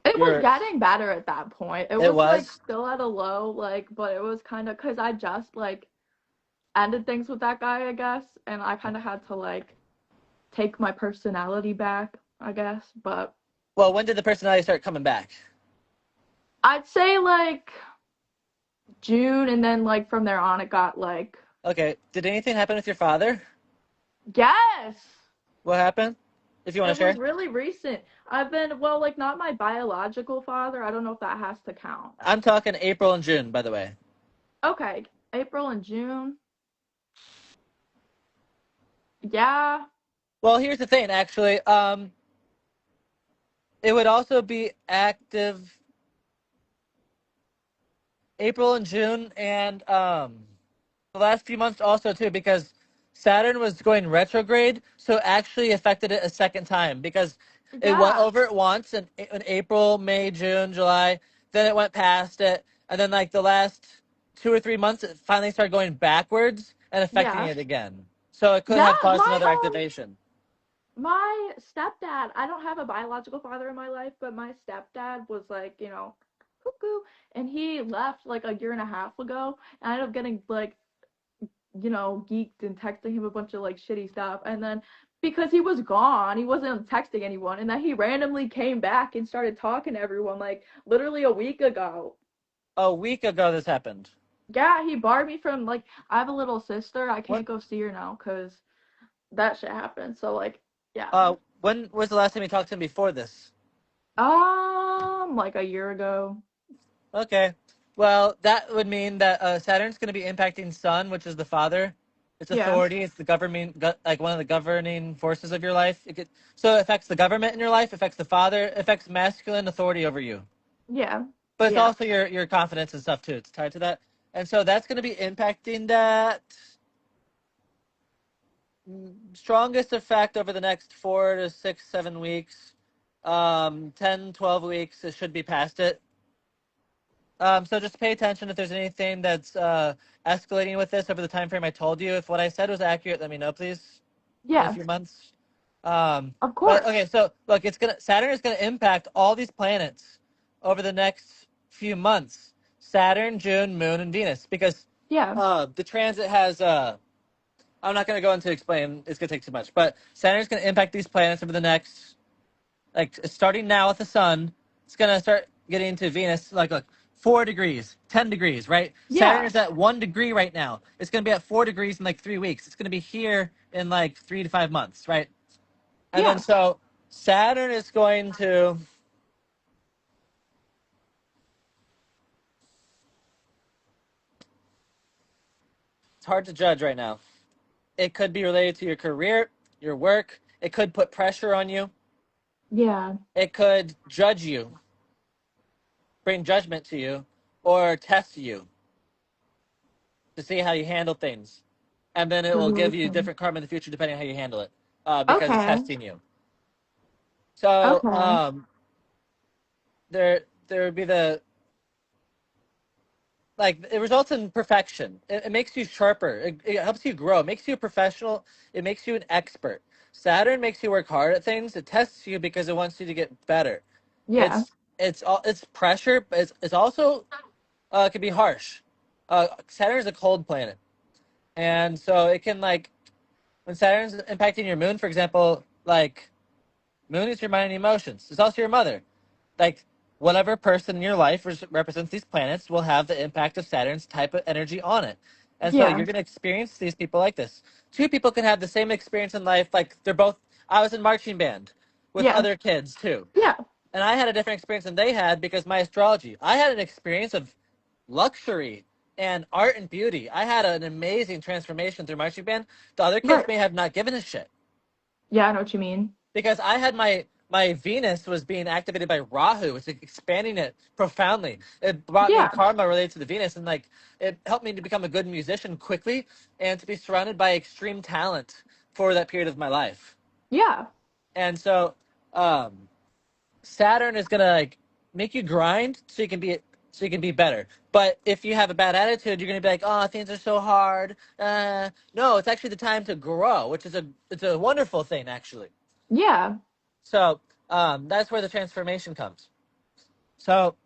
It was Your getting better at that point. It It was like was. still at a low, like, but it was kind of because I just like ended things with that guy, I guess, and I kind of had to like take my personality back, I guess. But Well, when did the personality start coming back? I'd say like June, and then like from there on, it got like, Okay. Did anything happen with your father? yes, What happened? If you want it to was share. really recent. I've been, well, like not my biological father. I don't know if that has to count. I'm talking April and June, by the way. Okay, April and June. Yeah. Well, here's the thing, actually. It would also be active April and June, and the last few months also too, because Saturn was going retrograde, so it actually affected it a second time because it went Yeah. over it once in April, May, June, July. Then it went past it, and then like the last 2 or 3 months, it finally started going backwards and affecting Yeah. it again. So it could Yeah. have caused My another activation. my stepdad, I don't have a biological father in my life, but my stepdad was like, cuckoo, and he left like a year and a half ago, and I ended up getting like, geeked and texting him a bunch of like shitty stuff, and then because he was gone, he wasn't texting anyone, and then he randomly came back and started talking to everyone like literally a week ago. A week ago, this happened. Yeah, he barred me from like I have a little sister. I What? can't go see her now because that shit happened. So like, yeah. When was the last time you talked to him before this? Like a year ago. Okay. Well, that would mean that Saturn's going to be impacting Sun, which is the father. It's Yeah. authority. It's the governing, like one of the governing forces of your life. So it affects the government in your life, affects the father, affects masculine authority over you. Yeah. But it's Yeah. also your confidence and stuff too. It's tied to that, and so that's going to be impacting that strongest effect over the next 4 to 6, 7 weeks. 10, 12 weeks. It should be past it. So just pay attention if there's anything that's escalating with this over the time frame I told you. If what I said was accurate, let me know, please, in a Yeah. few months. Um, Of but okay, course. so look, Saturn is gonna impact all these planets over the next few months. Saturn, June, Moon, and Venus, because Yeah. the transit has. I'm not gonna go into explain. It's gonna take too much. But Saturn's gonna impact these planets over the next, like starting now with the sun, it's gonna start getting into Venus, like 4 degrees, 10 degrees, right? Saturn Yeah. is at 1 degree right now. It's gonna be at 4 degrees in like 3 weeks. It's gonna be here in like 3 to 5 months, right? And then Yeah. so Saturn is going to. It's hard to judge right now. It could be related to your career, your work. It could put pressure on you. Yeah. It could judge you, bring judgment to you, or test you to see how you handle things. And then it will give you Resolution. different karma in the future depending on how you handle it, because it's Okay. testing you. So Okay. there would be the, like, it results in perfection. It makes you sharper. It helps you grow. It makes you a professional. It makes you an expert. Saturn makes you work hard at things. It tests you because it wants you to get better. Yeah. It's pressure, but it's also it can be harsh. Saturn is a cold planet, and so it can, like, when Saturn's impacting your moon, for example, like, moon is your mind and emotions. It's also your mother. Like, whatever person in your life represents these planets will have the impact of Saturn's type of energy on it. And so Yeah. you're going to experience these people like this. Two people can have the same experience in life. Like, they're both, I was in marching band with Yeah. other kids too. Yeah. And I had a different experience than they had because my astrology. I had an experience of luxury and art and beauty. I had an amazing transformation through marching band. The other kids Right. may have not given a shit Yeah, I know what you mean. because I had my Venus was being activated by Rahu. It's expanding it profoundly. It brought me Yeah. karma related to the Venus, and like it helped me to become a good musician quickly and to be surrounded by extreme talent for that period of my life. Yeah. And so um, Saturn is gonna, like, make you grind so you can be better. But if you have a bad attitude, you're gonna be like, oh, things are so hard. No, it's actually the time to grow, which is it's a wonderful thing actually. Yeah. So that's where the transformation comes. So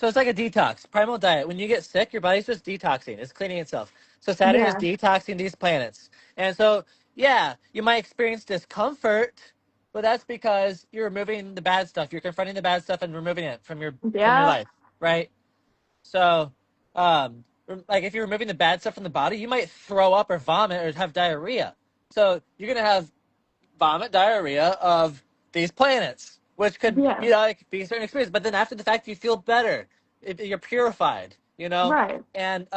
it's like a detox, primal diet. When you get sick, your body's just detoxing. It's cleaning itself. So Saturn is Yeah. detoxing these planets, and so yeah, you might experience discomfort, but that's because you're removing the bad stuff. You're confronting the bad stuff and removing it from your Yeah. life, right? So, like, if you're removing the bad stuff from the body, you might throw up or vomit or have diarrhea. So you're gonna have vomit, diarrhea of these planets, which could, Yeah. like, be a certain experience. But then after the fact, you feel better. You're purified. you know? Right. And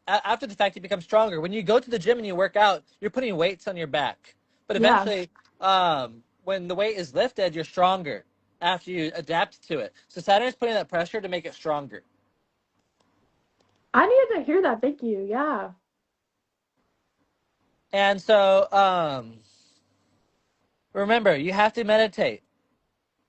after the fact, you become stronger. When you go to the gym and you work out, you're putting weights on your back. But Yeah. eventually, when the weight is lifted, you're stronger after you adapt to it. So Saturn's putting that pressure to make it stronger. I needed to hear that. Thank you. Yeah. And so remember, you have to meditate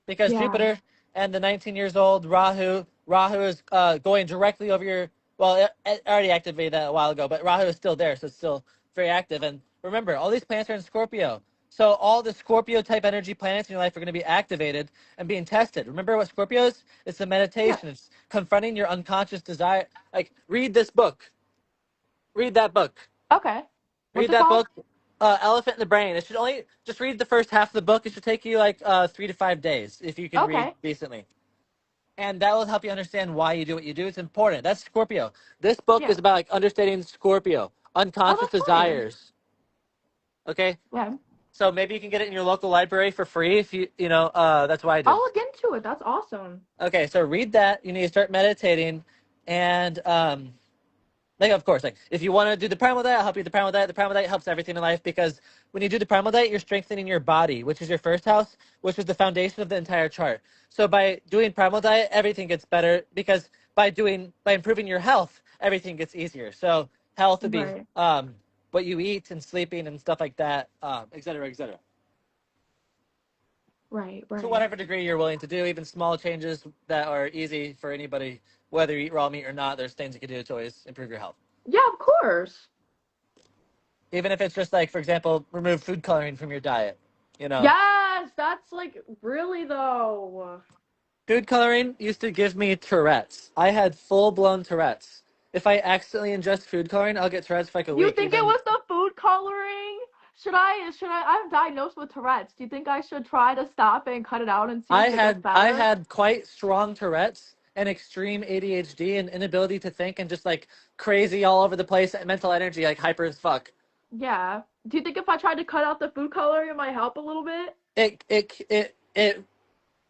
because Yeah. Jupiter and the 19 years old Rahu is going directly over your. Well, it already activated that a while ago, but Rahu is still there, so it's still very active. And remember, all these planets are in Scorpio, so all the Scorpio type energy planets in your life are going to be activated and being tested. Remember what Scorpio is? It's a Yeah. meditation. It's confronting your unconscious desire. Like read this book, read that book, Okay. What's read it that called? book. Elephant in the Brain. It should only just read the first half of the book. It should take you like 3 to 5 days if you can read Okay. decently, and that will help you understand why you do what you do. It's important. That's Scorpio. This book Yeah. is about like understanding Scorpio, Oh, unconscious that's funny. desires. Okay, Yeah. so maybe you can get it in your local library for free if you know. That's what I I'll did. look into it. That's awesome. Okay, so read that. You need to start meditating, and like, of course, like if you want to do the primal diet, I'll help you with the primal diet. The primal diet helps everything in life because when you do the primal diet, you're strengthening your body, which is your first house, which is the foundation of the entire chart. So by doing primal diet, everything gets better because by improving your health, everything gets easier. So health would be Right. what you eat and sleeping and stuff like that, et cetera, et cetera. Right. To Right. whatever degree you're willing to do, even small changes that are easy for anybody, whether you eat raw meat or not, there's things you can do to always improve your health. Yeah, of course. Even if it's just like, for example, remove food coloring from your diet. You know, Yes, that's like really though. food coloring used to give me Tourette's. I had full blown Tourette's. If I accidentally ingest food coloring, I'll get Tourette's for like a You week. think it Even was the food coloring? I'm diagnosed with Tourette's. Do you think I should try to stop it and cut it out and see if it gets I better? had quite strong Tourette's and extreme ADHD and inability to think and just like crazy all over the place mental energy, like hyper as fuck. Yeah. Do you think if I tried to cut out the food coloring it might help a little bit? It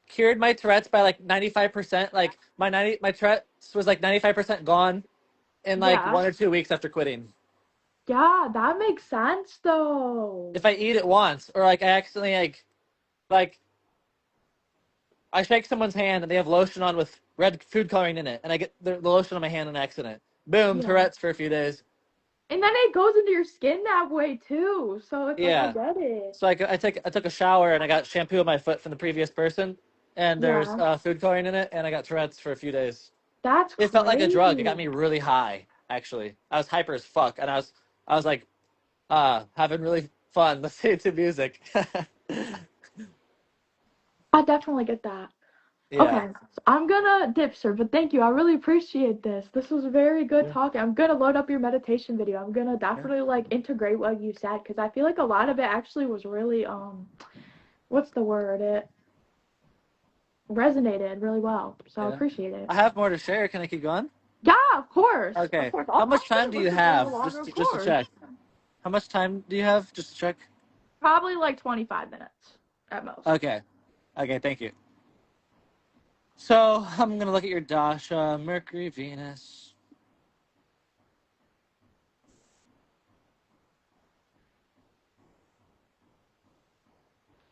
cured my Tourette's by like 95%. Like my Tourette's was like 95% gone in like Yeah. 1 or 2 weeks after quitting. Yeah, that makes sense though. If I eat it once or like I accidentally like I shake someone's hand and they have lotion on with red food coloring in it, and I get the lotion on my hand on accident. Boom, Yeah. Tourette's for a few days. And then it goes into your skin that way too. So it's like I Yeah. get it. So I took a shower and I got shampoo on my foot from the previous person, and there's Yeah. food coloring in it, and I got Tourette's for a few days. That's It felt like a drug. It got crazy. me really high. Actually, I was hyper as fuck, and I was like having really fun listening to music. I definitely get that. Yeah. Okay, so I'm gonna dip, sir, but thank you. I really appreciate this. This was very good Yeah. talking. I'm gonna load up your meditation video. I'm gonna Yeah. definitely like integrate what you said because I feel like a lot of it actually was really what's the word? It resonated really well. So I Yeah. appreciate it. I have more to share. Can I keep going? Yeah, of course. Of Okay. course. How I'll much stay time and do you listen for a little have? longer, of Just to course. check. How much time do you have? Just to check. Probably like 25 minutes at most. Okay. Okay. Thank you. So I'm gonna look at your dasha, Mercury, Venus.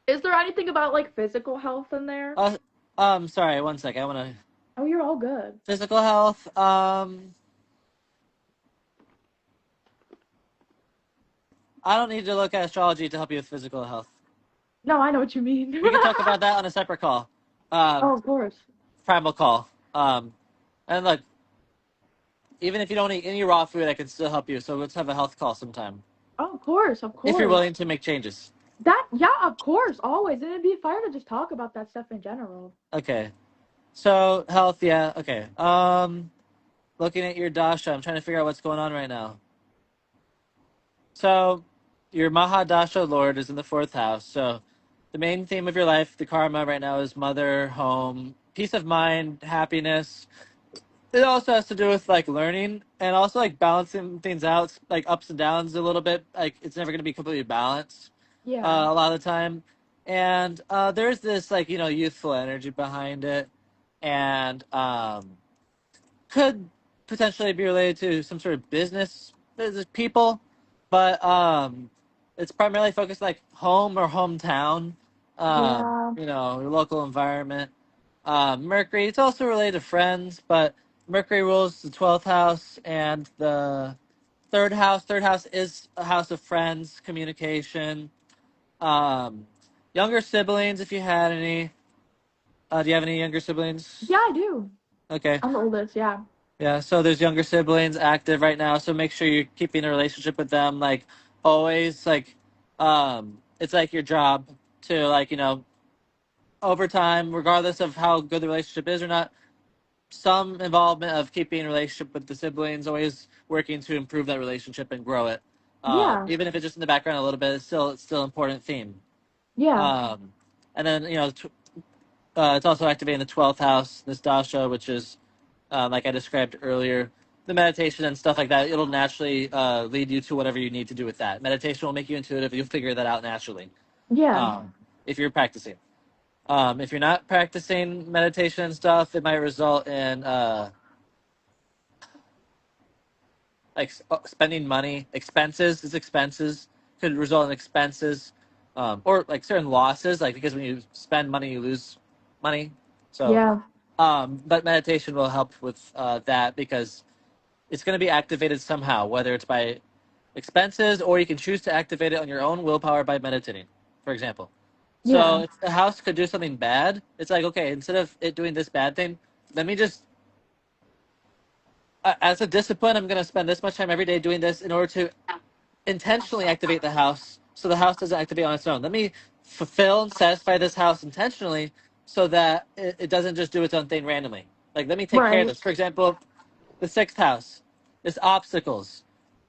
Is there anything about like physical health in there? Sorry. One second. I wanna Oh, you're all good. physical health. I don't need to look at astrology to help you with physical health. No, I know what you mean. We can talk about that on a separate call. Um, Oh, of course. primal call. And look, even if you don't eat any raw food, I can still help you. So let's have a health call sometime Oh, of course, of if you're course. willing to make changes. Yeah, of course, always. And it'd be fire to just talk about that stuff in general. Okay. So health, yeah. Okay. Looking at your dasha, I'm trying to figure out what's going on right now. So your Mahadasha Lord is in the fourth house. So the main theme of your life, the karma right now is mother, home, peace of mind, happiness. It also has to do with like learning and also like balancing things out, like ups and downs a little bit. Like it's never going to be completely balanced Yeah, a lot of the time. And there's this like, youthful energy behind it. And could potentially be related to some sort of business people, but it's primarily focused like home or hometown, Yeah. your local environment. Mercury, it's also related to friends, but Mercury rules the 12th house and the third house. Third house is a house of friends, communication, um, younger siblings, if you had any. Do you have any younger siblings? Yeah, I do. Okay. I'm the oldest, yeah. Yeah, so there's younger siblings active right now, so make sure you're keeping a relationship with them, like always, like it's like your job to like, over time, regardless of how good the relationship is or not, some involvement of keeping a relationship with the siblings, always working to improve that relationship and grow it. Yeah. Even if it's just in the background a little bit, it's still an important theme. Yeah. Um, and then it's also activating the 12th house, this dasha, which is like I described earlier, the meditation and stuff like that. It'll naturally lead you to whatever you need to do with that. Meditation will make you intuitive. You'll figure that out naturally Yeah. um, if you're practicing. If you're not practicing meditation and stuff, it might result in spending money, expenses. It's expenses could result in expenses, or like certain losses. Like because when you spend money, you lose money. So, Yeah. but meditation will help with that because it's going to be activated somehow, whether it's by expenses or you can choose to activate it on your own willpower by meditating, for example. So Yeah. if the house could do something bad, it's like, okay, instead of it doing this bad thing, let me just, as a discipline, I'm going to spend this much time every day doing this in order to intentionally activate the house so the house doesn't activate on its own. Let me fulfill and satisfy this house intentionally so that it doesn't just do its own thing randomly. Like, let me take care of Right. this. For example, the sixth house is obstacles.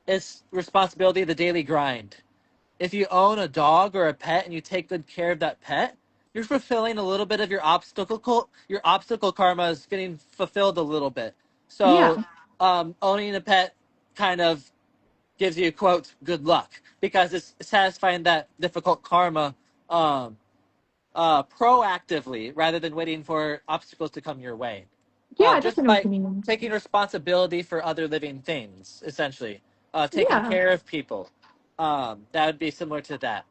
It's responsibility, the daily grind. If you own a dog or a pet and you take good care of that pet, you're fulfilling a little bit of your obstacle karma is getting fulfilled a little bit. So, Yeah. owning a pet kind of gives you quote good luck because it's satisfying that difficult karma um, proactively rather than waiting for obstacles to come your way. Yeah, I Just definitely know what by you mean. taking responsibility for other living things, essentially, taking Yeah. care of people. That would be similar to that.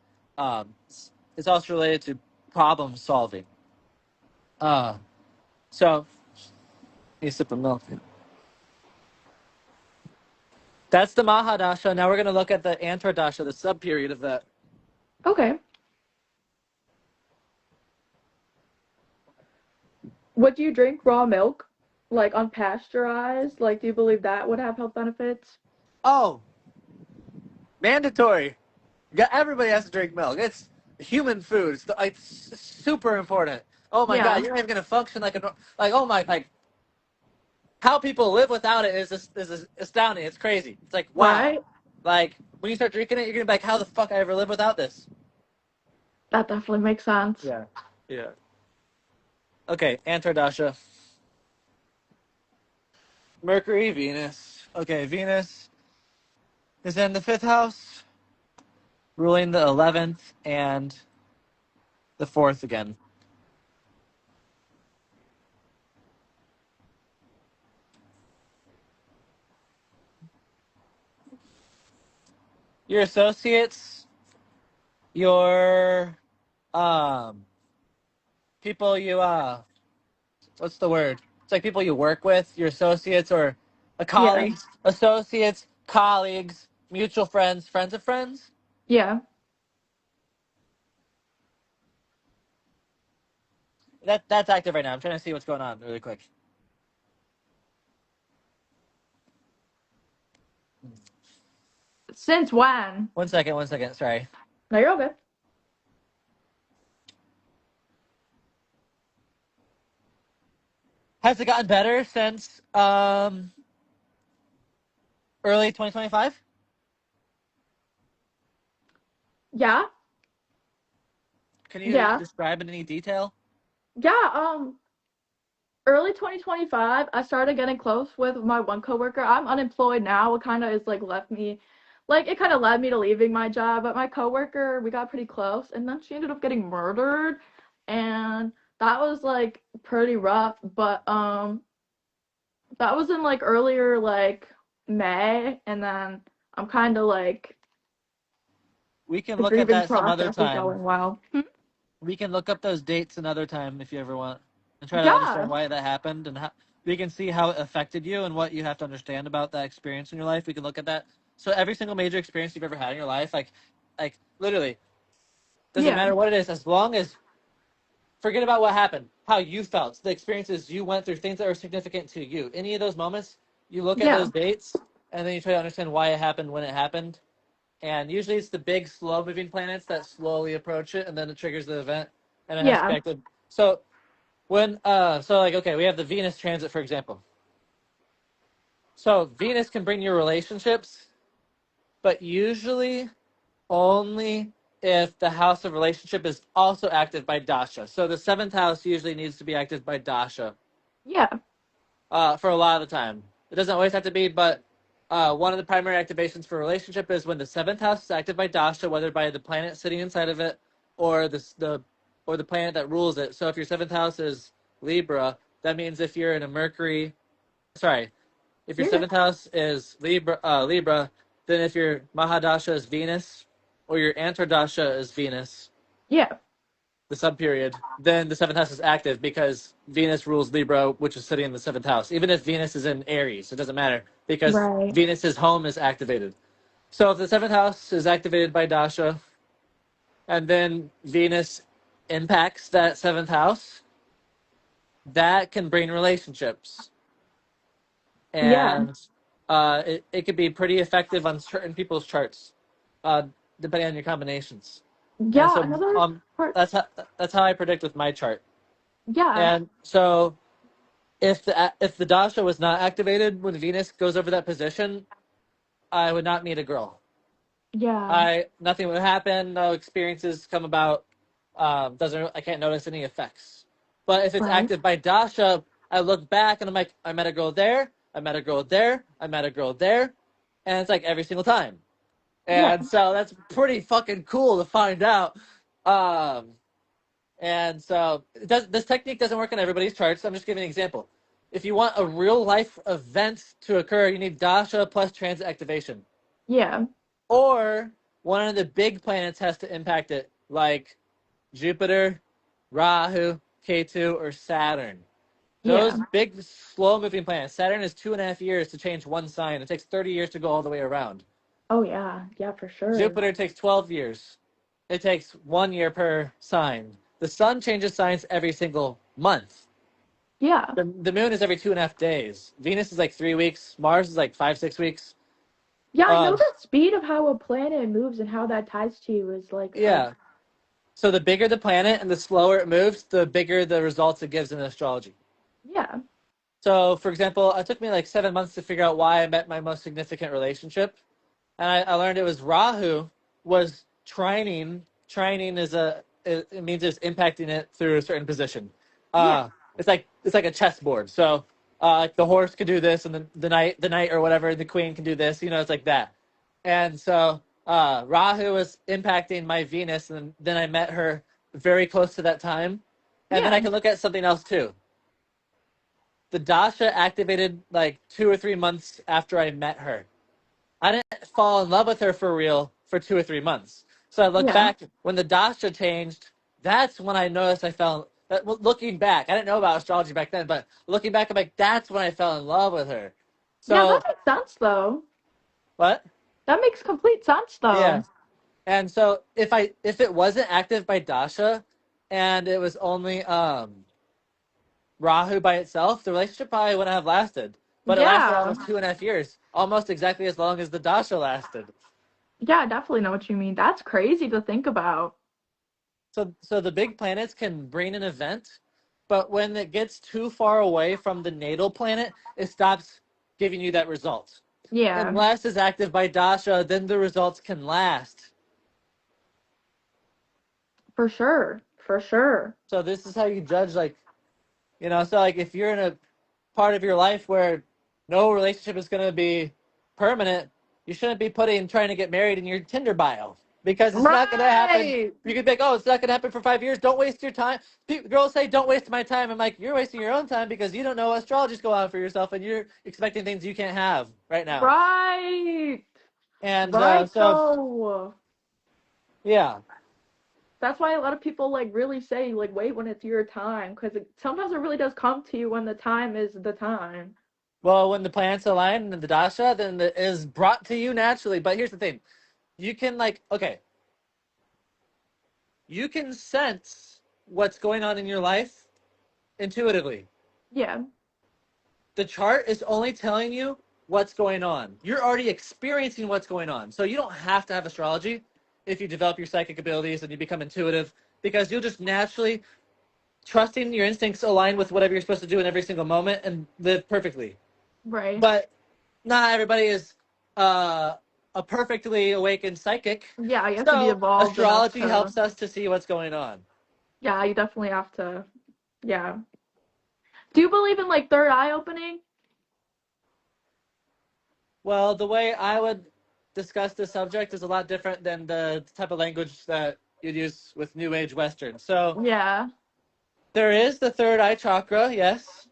It's also related to problem solving. Uh, so, you sip of milk. That's the Mahadasha. Now we're going to look at the Antardasha, the sub period of that. Okay. Would you drink raw milk? Like unpasteurized? Like, do you believe that would have health benefits? Oh, mandatory. Yeah, everybody has to drink milk. It's human food. It's super important. Oh my god, Yeah. you're not even gonna function like oh my like how people live without it is astounding. It's crazy. It's like wow. Right? Like when you start drinking it, you're gonna be like, how the fuck I ever live without this? That definitely makes sense. Yeah. Yeah. Okay, Antardasha. Mercury, Venus. Okay, Venus is in the fifth house, ruling the 11th and the fourth again. Your associates, your um people you what's the word? It's like people you work with, your associates or Yeah. associates, colleagues, mutual friends, friends of friends. Yeah. That's active right now. I'm trying to see what's going on really quick. Since when? One second. Sorry. No, you're okay. Has it gotten better since early 2025? Yeah. Can you Yeah. describe in any detail? Yeah. Early 2025, I started getting close with my one coworker. I'm unemployed now. It kind of is like left me, like it kind of led me to leaving my job. But my coworker, we got pretty close, and then she ended up getting murdered, and that was like pretty rough. But That was in like earlier like May, and then I'm kind of like We can the look at grieving that some other process is time. going well. We can look up those dates another time if you ever want, and try to understand Yeah, why that happened, and how we can see how it affected you and what you have to understand about that experience in your life. We can look at that. So every single major experience you've ever had in your life, like literally, doesn't yeah, matter what it is, as long as forget about what happened, how you felt, the experiences you went through, things that were significant to you. Any of those moments, you look at yeah, those dates, and then you try to understand why it happened when it happened. And usually it's the big, slow moving planets that slowly approach it, and then it triggers the event, and it has to be yeah, active. So so like, okay, we have the Venus transit, for example. So Venus can bring you relationships, but usually only if the house of relationship is also active by Dasha. So the seventh house usually needs to be active by Dasha yeah, for a lot of the time. It doesn't always have to be, but one of the primary activations for a relationship is when the seventh house is active by Dasha, whether by the planet sitting inside of it or the planet that rules it. So if your seventh house is Libra, that means if you're in a Mercury, sorry, if your you're good. seventh house is Libra, then if your Mahadasha is Venus or your Antardasha is Venus, Yeah, the subperiod, then the seventh house is active because Venus rules Libra, which is sitting in the seventh house. Even if Venus is in Aries, it doesn't matter because right. Venus's home is activated. So if the seventh house is activated by Dasha, and then Venus impacts that seventh house, that can bring relationships. Yeah, And it could be pretty effective on certain people's charts, uh, depending on your combinations. And yeah. so Another part. that's how I predict with my chart. Yeah, And so if the dasha was not activated when Venus goes over that position, I would not meet a girl. yeah, I Nothing would happen. No experiences come about. Doesn't I can't notice any effects. But if it's right. active by dasha, I look back and I'm like, I met a girl there. I met a girl there. I met a girl there, and it's like every single time. Yeah, And so that's pretty fucking cool to find out. Um, And so this technique doesn't work on everybody's charts. I'm just giving an example. If you want a real life event to occur, you need dasha plus transit activation. yeah, Or one of the big planets has to impact it, like Jupiter, Rahu, Ketu, or Saturn. yeah. Those big, slow moving planets. Saturn is 2.5 years to change one sign. It takes 30 years to go all the way around. Oh yeah, yeah, for sure. Jupiter takes 12 years. It takes 1 year per sign. The sun changes signs every single month. Yeah, The moon is every 2.5 days. Venus is like 3 weeks. Mars is like 5, 6 weeks. yeah. I know Um, the speed of how a planet moves and how that ties to you is like yeah. So the bigger the planet and the slower it moves, the bigger the results it gives in astrology. yeah, So, for example, it took me like 7 months to figure out why I met my most significant relationship, and I learned it was Rahu was trining. Trining is it means it's impacting it through a certain position. yeah, It's like a chessboard. So like the horse could do this, and the knight or whatever, the queen can do this. It's like that. And so Rahu was impacting my Venus, and then I met her very close to that time. And then I yeah, can look at something else too. The dasha activated like 2 or 3 months after I met her. I didn't fall in love with her for real for 2 or 3 months. So I look yeah. back when the dasha changed. That's when I noticed I fell. Looking back, I didn't know about astrology back then, but looking back, I'm like, that's when I fell in love with her. Yeah, that So makes sense though. what? That makes complete sense Yeah. though. And so if it wasn't active by dasha, and it was only Rahu by itself, the relationship probably wouldn't have lasted. But it lasted Yeah, almost 2.5 years, almost exactly as long as the dasha lasted. yeah, I definitely know what you mean. That's crazy to think about. So the big planets can bring an event, but when it gets too far away from the natal planet, it stops giving you that result. Yeah, Unless it's active by dasha, then the results can last. for sure, for sure. So this is how you judge, so like if you're in a part of your life where no relationship is going to be permanent, you shouldn't be putting trying to get married in your Tinder bio. because it's not going to happen. Right. You could be like, oh, it's not going to happen for 5 years. Don't waste your time. Girls say, don't waste my time. I'm like, you're wasting your own time because you don't know astrology's go on for yourself and you're expecting things you can't have right now. Right. And Right so, though. yeah. That's why a lot of people like really say like wait when it's your time because sometimes it really does come to you when the time is the time. Well, when the planets align in the dasha, then it is brought to you naturally. But here's the thing. You can like, okay, you can sense what's going on in your life intuitively. Yeah. The chart is only telling you what's going on. You're already experiencing what's going on. So you don't have to have astrology if you develop your psychic abilities and you become intuitive because you'll just naturally trusting your instincts align with whatever you're supposed to do in every single moment and live perfectly. Right. But not everybody is a perfectly awakened psychic. Yeah, you have to be So evolved enough astrology to. helps us to see what's going on. Yeah, you definitely have to. Yeah. Do you believe in like third eye opening? Well, the way I would discuss this subject is a lot different than the type of language that you'd use with New Age Western. So Yeah. there is the third eye chakra, yes.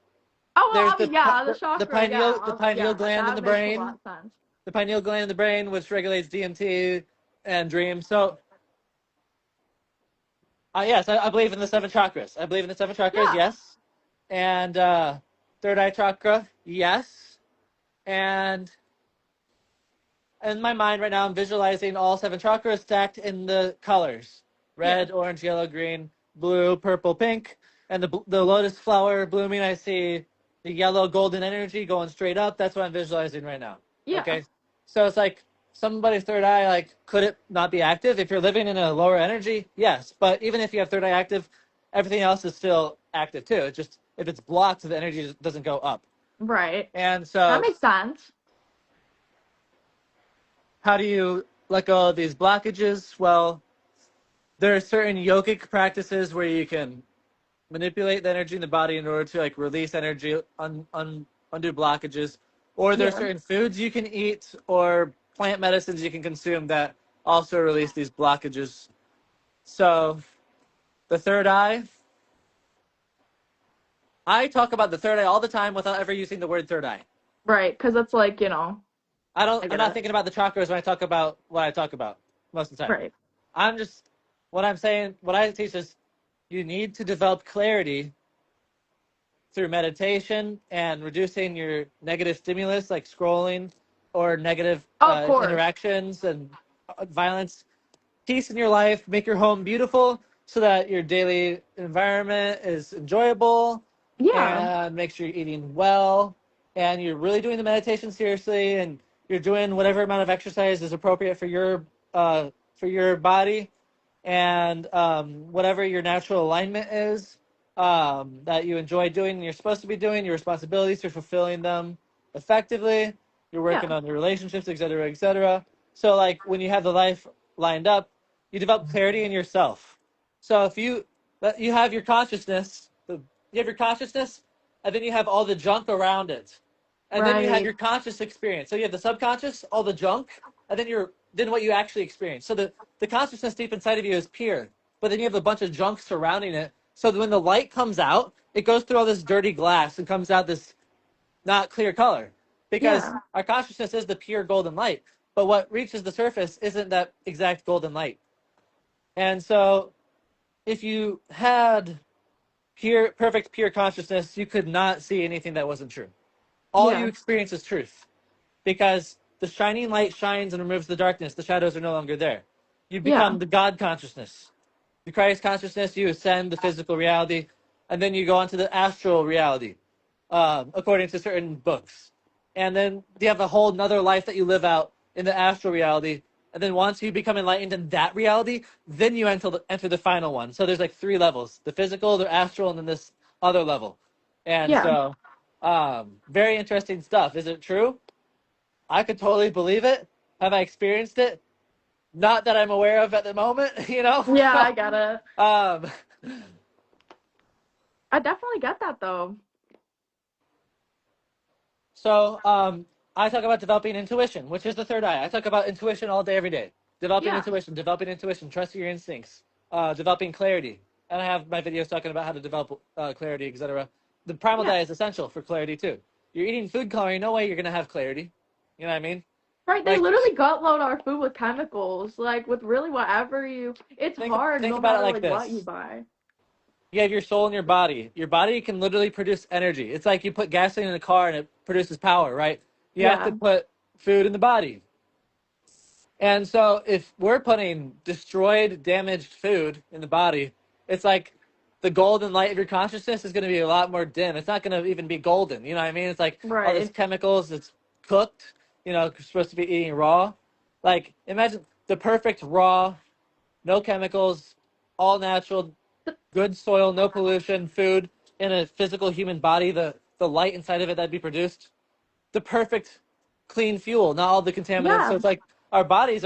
Oh well, There's I mean, yeah, the chakra, yeah, the pineal yeah, gland in that the makes a lot brain, of sense. the pineal gland in the brain, which regulates DMT and dreams. So yes, I believe in the seven chakras. I believe in the seven chakras, Yeah. yes. And third eye chakra, yes. And in my mind right now, I'm visualizing all seven chakras stacked in the colors: Yeah. red, orange, yellow, green, blue, purple, pink. And the lotus flower blooming, I see the yellow golden energy going straight up. That's what I'm visualizing right now. Yeah. Okay, so it's like somebody's third eye. Like, could it not be active if you're living in a lower energy? Yes, but even if you have third eye active, everything else is still active too. It's just if it's blocked, the energy just doesn't go up. Right. And That so makes sense. how do you let go of these blockages? Well, there are certain yogic practices where you can manipulate the energy in the body in order to like release energy, undo blockages. Or there are Yeah. certain foods you can eat or plant medicines you can consume that also release these blockages. So the third eye, I talk about the third eye all the time without ever using the word third eye. Right. Because it's like, I I'm get not it. thinking about the chakras when I talk about what I talk about most of the time. Right. I'm just what I'm saying, what I teach is you need to develop clarity through meditation and reducing your negative stimulus like scrolling or negative Oh, of course. interactions and violence. Peace in your life, make your home beautiful so that your daily environment is enjoyable Yeah. and make sure you're eating well and you're really doing the meditation seriously and you're doing whatever amount of exercise is appropriate for your body and whatever your natural alignment is that you enjoy doing and you're supposed to be doing, your responsibilities, you're fulfilling them effectively, you're working Yeah. on your relationships, et cetera, et cetera. So, like, when you have the life lined up, you develop clarity in yourself. So, if you have your consciousness, you have your consciousness, and then you have all the junk around it. And then you have Right. your conscious experience. So you have the subconscious, all the junk, and then what you actually experience. So the consciousness deep inside of you is pure, but then you have a bunch of junk surrounding it. So when the light comes out, it goes through all this dirty glass and comes out this not clear color because Yeah. our consciousness is the pure golden light. But what reaches the surface isn't that exact golden light. And so if you had perfect pure consciousness, you could not see anything that wasn't true. All you Yeah. experience is truth because the shining light shines and removes the darkness. The shadows are no longer there. You Yeah. become the God consciousness. The Christ consciousness, you ascend the physical reality, and then you go on to the astral reality, according to certain books. And then you have a whole nother life that you live out in the astral reality. And then once you become enlightened in that reality, then you enter the final one. So there's like three levels: the physical, the astral, and then this other level. And Yeah. so, very interesting stuff. Is it true? I could totally believe it. Have I experienced it? Not that I'm aware of at the moment, you know? Yeah, I get it. um, I definitely get that though. so I talk about developing intuition, which is the third eye. I talk about intuition all day, every day. Developing Yeah. intuition, trusting your instincts, developing clarity. And I have my videos talking about how to develop clarity, etc. The primal Yeah. diet is essential for clarity too. You're eating food coloring, no way you're gonna have clarity. You know what I mean? Right, they Like, literally gut load our food with chemicals, like with really whatever you. It's hard think no about it matter like like what you this. buy. You have your soul in your body. Your body can literally produce energy. It's like you put gasoline in a car and it produces power, right? You have to Yeah. put food in the body. And so if we're putting destroyed, damaged food in the body, it's like the golden light of your consciousness is going to be a lot more dim. It's not going to even be golden. You know what I mean? It's like all this Right. chemicals, it's cooked, you're supposed to be eating raw. Like imagine the perfect raw, no chemicals, all natural, good soil, no pollution, food in a physical human body, the light inside of it that'd be produced, the perfect clean fuel, not all the contaminants. So Yeah. it's like our bodies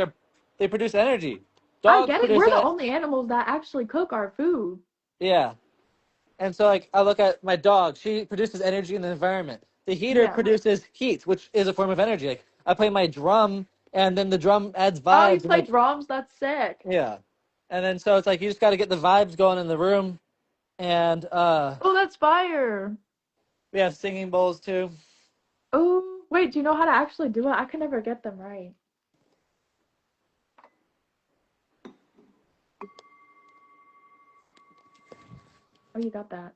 they produce energy. I Dogs get it. produce We're the it. only animals that actually cook our food. Yeah. And so like I look at my dog, she produces energy in the environment. The heater Yeah. produces heat, which is a form of energy. Like I play my drum and then the drum adds Oh, you vibes and play like drums? That's sick. yeah. And then so it's like you just got to get the vibes going in the room and Oh, that's fire. we have singing bowls too. Oh, wait, do you know how to actually do it? I can never get them right. Oh, you got that.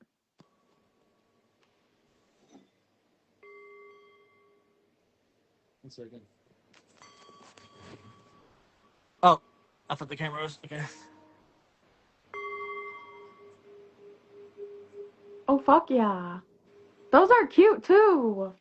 One second. Oh, I thought the camera was okay. Oh, fuck yeah. Those are cute too.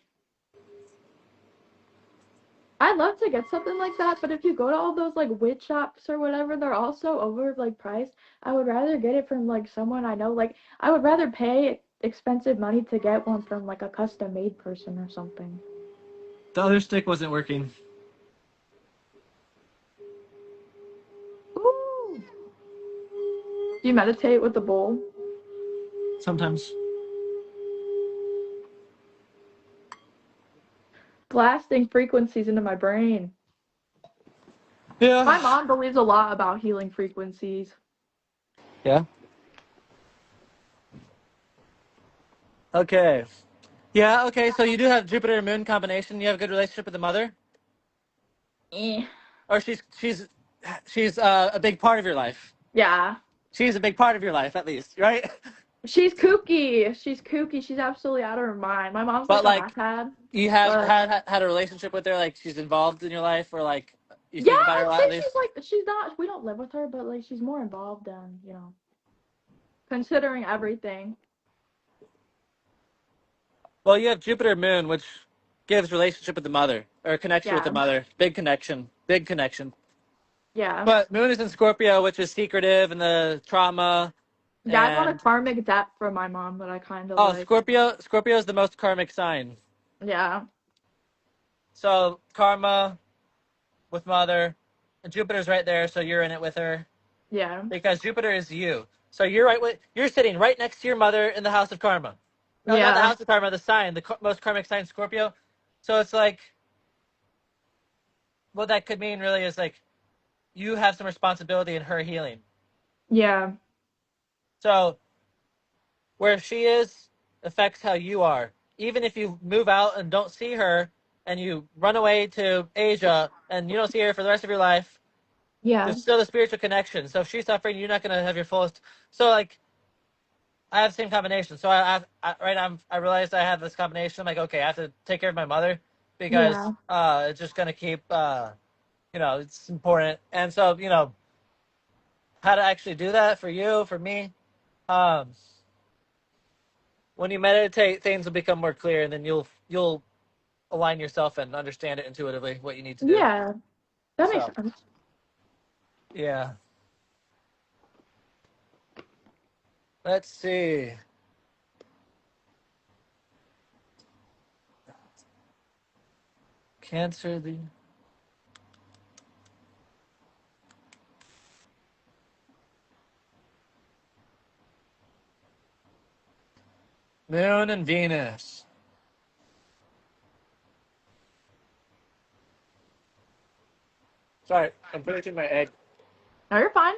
I'd love to get something like that, but if you go to all those like witch shops or whatever, they're all so over like priced. I would rather get it from like someone I know. Like I would rather pay expensive money to get one from like a custom made person or something. The other stick wasn't working. Ooh. Do you meditate with the bowl? Sometimes. Blasting frequencies into my brain. Yeah. My mom believes a lot about healing frequencies. Yeah. Okay. Yeah, okay, so you do have Jupiter and Moon combination. You have a good relationship with the mother? Eh. Or she's a big part of your life. Yeah. She's a big part of your life, at least, right? She's kooky. She's kooky. She's absolutely out of her mind. My mom's But like a like, hackhead, you have but had a relationship with her, like she's involved in your life, or like you yeah, think about her I'd a lot say at she's least. like she's not. We don't live with her, but like she's more involved than considering everything. Well, you have Jupiter Moon, which gives relationship with the mother or connection with the Yeah, mother. Big connection. Big connection. yeah, But Moon is in Scorpio, which is secretive and the trauma. yeah. I want a And karmic debt from my mom, but I kind of oh, like Scorpio is the most karmic sign. yeah, So karma with mother, and Jupiter's right there, so you're in it with her yeah, because Jupiter is you. So you're sitting right next to your mother in the house of karma. No, not the yeah, house of karma, the sign, the most karmic sign, Scorpio. So it's like what that could mean really is like you have some responsibility in her healing. yeah, So where she is affects how you are. Even if you move out and don't see her and you run away to Asia and you don't see her for the rest of your life, yeah, there's still the spiritual connection. So if she's suffering, you're not going to have your fullest. So like, I have the same combination. So I realized I have this combination. I'm like, okay, I have to take care of my mother because yeah, it's just going to keep, it's important. And so, how to actually do that for you, for me. Um, when you meditate, things will become more clear, and then you'll align yourself and understand it intuitively what you need to do. yeah. That makes So sense. yeah, let's see. Cancer, the Moon and Venus. Sorry, I'm finishing my egg. No, you're fine.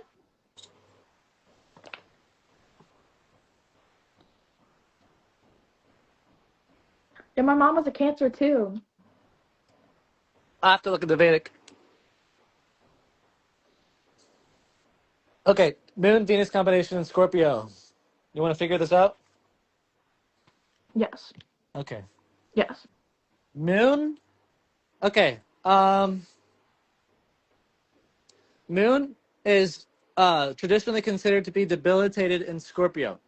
Yeah, my mom was a Cancer too. I have to look at the Vedic. Okay, Moon Venus combination in Scorpio. You want to figure this out? Yes. Okay. Yes. Moon. Okay. Moon is traditionally considered to be debilitated in Scorpio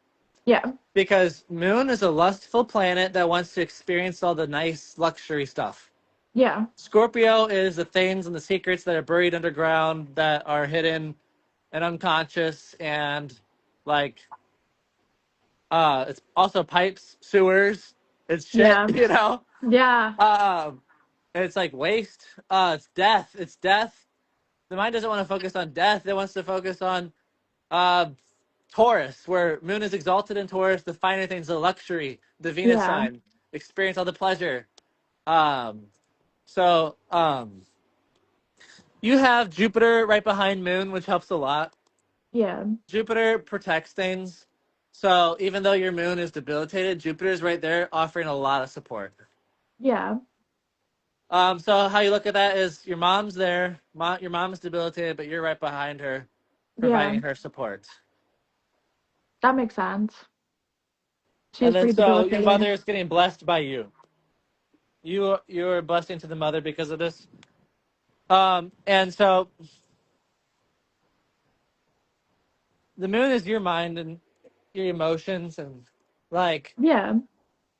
Yeah. because Moon is a lustful planet that wants to experience all the nice luxury stuff. Yeah. Scorpio is the things and the secrets that are buried underground that are hidden and unconscious and like it's also pipes, sewers, it's shit, Yeah. you know. Yeah. It's like waste. It's death. It's death. The mind doesn't want to focus on death. It wants to focus on uh, Taurus, where Moon is exalted in Taurus. The finer things, the luxury, the Venus Yeah. sign, experience all the pleasure. Um, so you have Jupiter right behind Moon, which helps a lot. Yeah. Jupiter protects things. So even though your Moon is debilitated, Jupiter is right there offering a lot of support. Yeah. So how you look at that is your mom's there. Your mom is debilitated, but you're right behind her, Yeah. providing her support. That makes sense. She And is then pretty so your debilitated. mother is getting blessed by you. You're a blessing to the mother because of this. And so the moon is your mind and your emotions and like Yeah.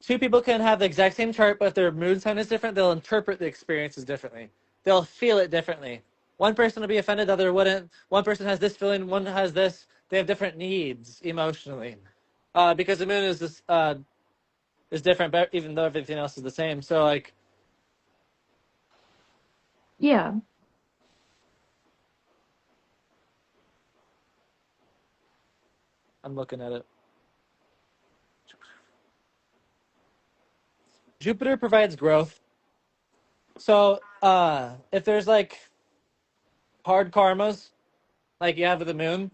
two people can have the exact same chart, but if their moon sign is different, they'll interpret the experiences differently. They'll feel it differently. One person will be offended, the other wouldn't. One person has this feeling, one has this. They have different needs emotionally, because the moon is different, but even though everything else is the same. So like, Yeah. I'm looking at it. Jupiter provides growth. So if there's like hard karmas, like you have with the moon,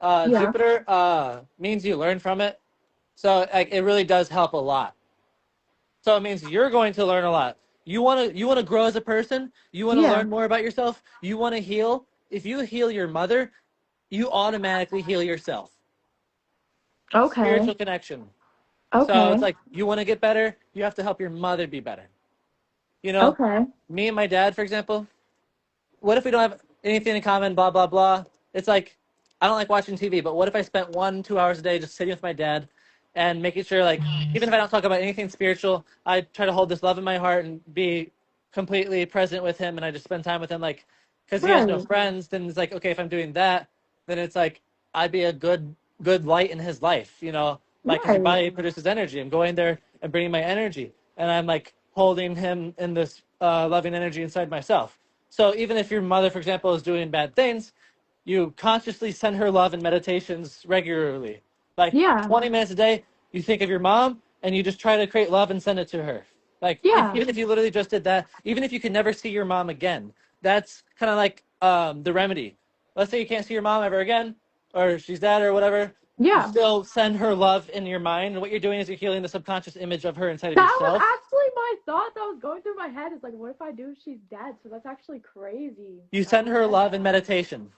Yeah. Jupiter means you learn from it. So like it really does help a lot. So it means you're going to learn a lot. You want to grow as a person. You want to Yeah. learn more about yourself. You want to heal. If you heal your mother, you automatically heal yourself. Okay. Spiritual connection. So it's Okay. like you want to get better. You have to help your mother be better. You know, Okay. me and my dad, for example. What if we don't have anything in common? Blah blah blah. It's like I don't like watching TV, but what if I spent 1-2 hours a day just sitting with my dad and making sure, like, even if I don't talk about anything spiritual, I try to hold this love in my heart and be completely present with him, and I just spend time with him, like, because he has no Right. friends. Then it's like, okay, if I'm doing that, then it's like I'd be a good light in his life, like because your Right. body produces energy. I'm going there and bringing my energy, and I'm like holding him in this loving energy inside myself. So even if your mother, for example, is doing bad things, you consciously send her love and meditations regularly. Like Yeah. 20 minutes a day, you think of your mom and you just try to create love and send it to her. Like Yeah. even if you literally just did that, even if you could never see your mom again, that's kind of like the remedy. Let's say you can't see your mom ever again, or she's dead or whatever. You Yeah. still send her love in your mind, and what you're doing is you're healing the subconscious image of her inside of That was yourself. actually my thought that was going through my head. Is like, what if I do? She's dead. So that's actually crazy. You That send you her said love and that. meditation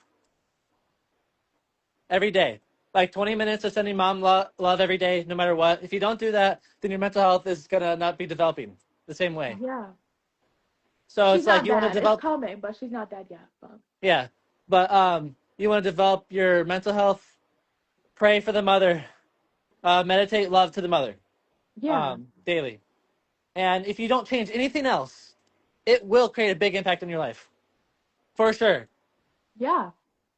every day. Like 20 minutes of sending mom love every day, no matter what. If you don't do that, then your mental health is going to not be developing the same way. Yeah. So She's it's like not you want to dead. It's develop, coming, but she's not dead yet. But yeah, but you want to develop your mental health, pray for the mother, meditate love to the mother yeah. daily. And if you don't change anything else, it will create a big impact in your life. For sure. Yeah.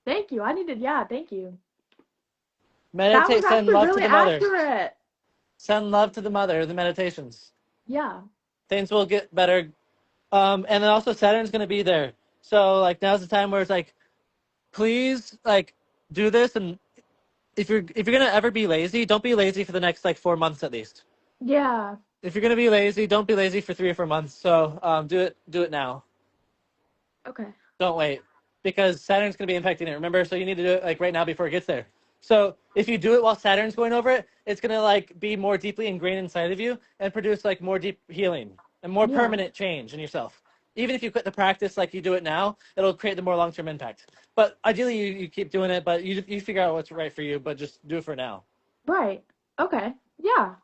Thank you. I needed. Yeah. Thank you. That was Meditate, send actually love to really the mother. accurate. Send love to the mother, the meditations. Yeah. Things will get better. And then also Saturn's gonna be there. So like now's the time where it's like, please like do this. And if you're gonna ever be lazy, don't be lazy for the next like 4 months at least. Yeah. If you're gonna be lazy, don't be lazy for 3 or 4 months. So do it now. Okay. Don't wait, because Saturn's going to be impacting it. Remember, so you need to do it like right now before it gets there. So if you do it while Saturn's going over it, it's going to like be more deeply ingrained inside of you and produce like more deep healing and more Yeah. permanent change in yourself. Even if you quit the practice like you do it now, it'll create the more long-term impact. But ideally, you keep doing it, but you figure out what's right for you. But just do it for now. Right. Okay. Yeah.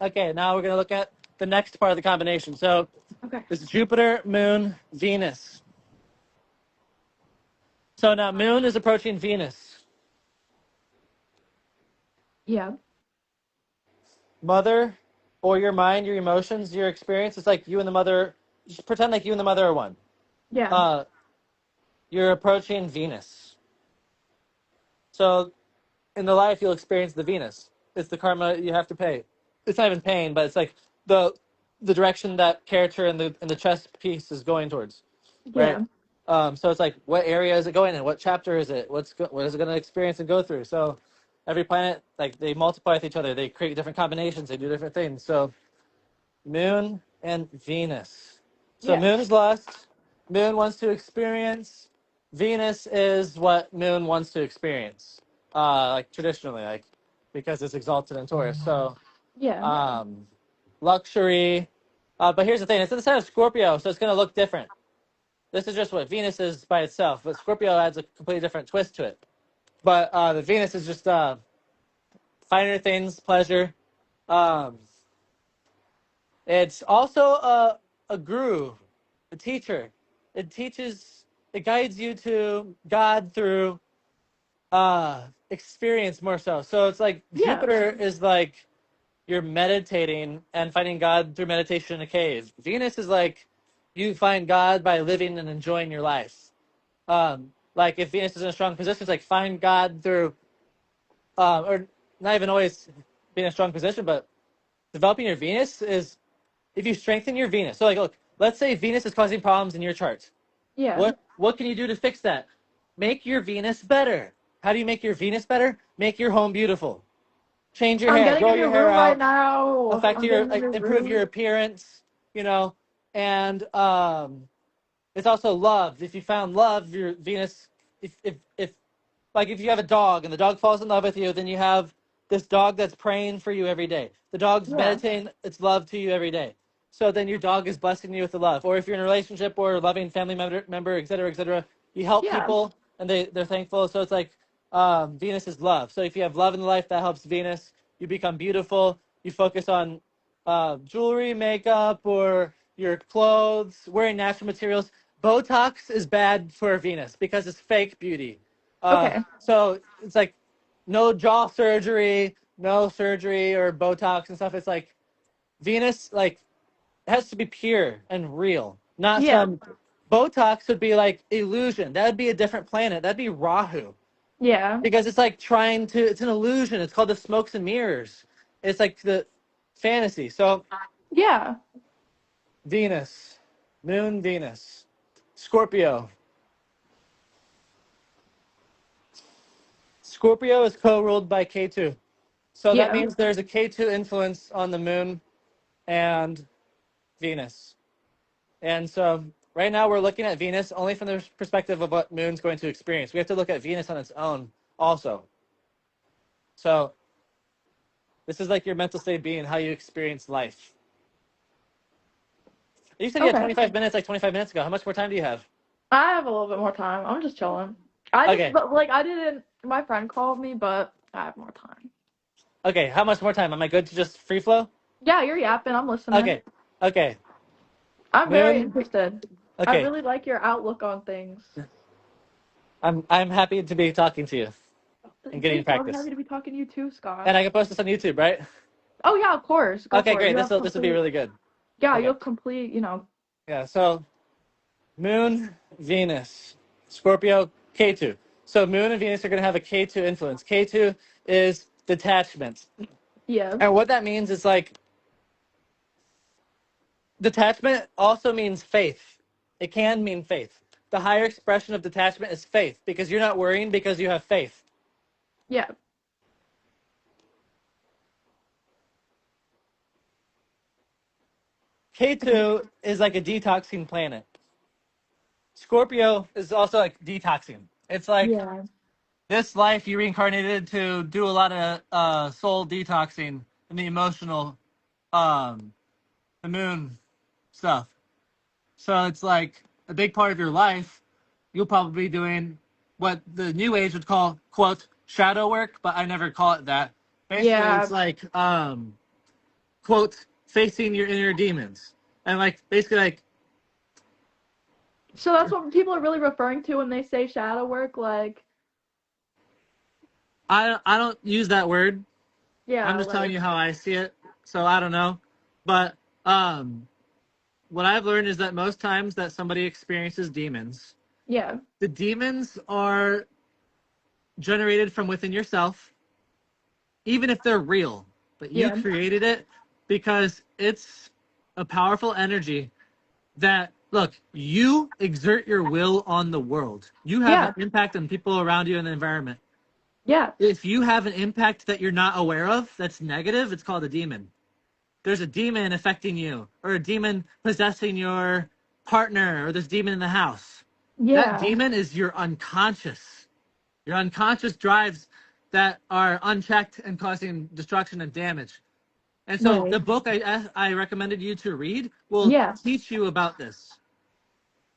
Okay, now we're going to look at the next part of the combination. So Okay. it's Jupiter, Moon, Venus. So now Moon is approaching Venus. Yeah. Mother, or your mind, your emotions, your experience. It's like you and the mother. Just pretend like you and the mother are one. Yeah. Uh, you're approaching Venus. So in the life, you'll experience the Venus. It's the karma you have to pay. It's not even pain, but it's like the the direction that character in the chess piece is going towards, right? Yeah. So it's like, what area is it going in? What chapter is it? What is it going to experience and go through? So every planet, like they multiply with each other. They create different combinations. They do different things. So Moon and Venus. So Yeah. Moon's lust. Moon wants to experience. Venus is what Moon wants to experience. Like traditionally, like because it's exalted in Taurus. So Yeah. um, luxury. But here's the thing: it's in the sign of Scorpio, so it's going to look different. This is just what Venus is by itself, but Scorpio adds a completely different twist to it. But the Venus is just finer things, pleasure. Um, it's also a guru, a teacher. It teaches, it guides you to God through experience more so. So it's like Yeah. Jupiter is like you're meditating and finding God through meditation in a cave. Venus is like you find God by living and enjoying your life. Like if Venus is in a strong position, it's like find God through, or not even always being in a strong position, but developing your Venus is if you strengthen your Venus. So like, look, let's say Venus is causing problems in your chart. Yeah. What can you do to fix that? Make your Venus better. How do you make your Venus better? Make your home beautiful. Change your I'm hair, getting grow a your new hair room right out, now. affect I'm your getting a like new improve your room. appearance, you know, and it's also love. If you found love, your Venus, if like if you have a dog and the dog falls in love with you, then you have this dog that's praying for you every day. The dog's Yeah. meditating its love to you every day. So then your dog is blessing you with the love. Or if you're in a relationship or a loving family member, et cetera, you help Yeah. people and they're thankful. So it's like Venus is love. So if you have love in life, that helps Venus. You become beautiful. You focus on jewelry, makeup, or your clothes, wearing natural materials. Botox is bad for Venus because it's fake beauty. Okay. So it's like no jaw surgery, no surgery or Botox and stuff. It's like Venus, like it has to be pure and real, not Yeah. some Botox would be like illusion. That would be a different planet. That'd be Rahu Yeah. because it's like trying to. It's an illusion. It's called the smokes and mirrors. It's like the fantasy. So Yeah. Venus, Moon, Venus, Scorpio. Scorpio is co-ruled by K2. So that Yeah. means there's a K2 influence on the moon and Venus. And so right now we're looking at Venus only from the perspective of what moon's going to experience. We have to look at Venus on its own also. So this is like your mental state being how you experience life. You said you had Okay. 25 minutes like 25 minutes ago. How much more time do you have? I have a little bit more time. I'm just chilling. I just Okay. but, like I didn't. My friend called me, but I have more time. Okay. How much more time? Am I good to just free flow? Yeah, you're yapping. I'm listening. Okay. Okay. I'm very Moon. interested. I Okay. really like your outlook on things. I'm happy to be talking to you and getting Thank you. I'm practice. happy to be talking to you too, Scott. And I can post this on YouTube, right? Oh yeah, of course. Go Okay, for it. great. You have This will be complete. really good. Yeah, you Okay. have complete. You know. Yeah. So Moon, Venus, Scorpio, K2. So Moon and Venus are going to have a K2 influence. K2 is detachment. Yeah. And what that means is like detachment also means faith. It can mean faith. The higher expression of detachment is faith because you're not worrying because you have faith. Yeah. Okay. K2 is like a detoxing planet. Scorpio is also like detoxing. It's like Yeah. this life you reincarnated to do a lot of soul detoxing and the emotional, um, the moon stuff. So it's like a big part of your life. You'll probably be doing what the new age would call quote shadow work, but I never call it that. Basically, it's Yeah. like quote facing your inner demons and like basically like So that's what people are really referring to when they say shadow work, like, I don't use that word. I'm yeah, just telling like, you how I see it. So I don't know, but what I've learned is that most times that somebody experiences demons, yeah, the demons are generated from within yourself, even if they're real, but you yeah, created it because it's a powerful energy that, look, you exert your will on the world. You have an yeah, impact on people around you and the environment. yeah, If you have an impact that you're not aware of, that's negative, it's called a demon. There's a demon affecting you, or a demon possessing your partner, or this demon in the house. That yeah, demon is your unconscious. Your unconscious drives that are unchecked and causing destruction and damage. And so right, the book I recommended you to read will yeah, teach you about this.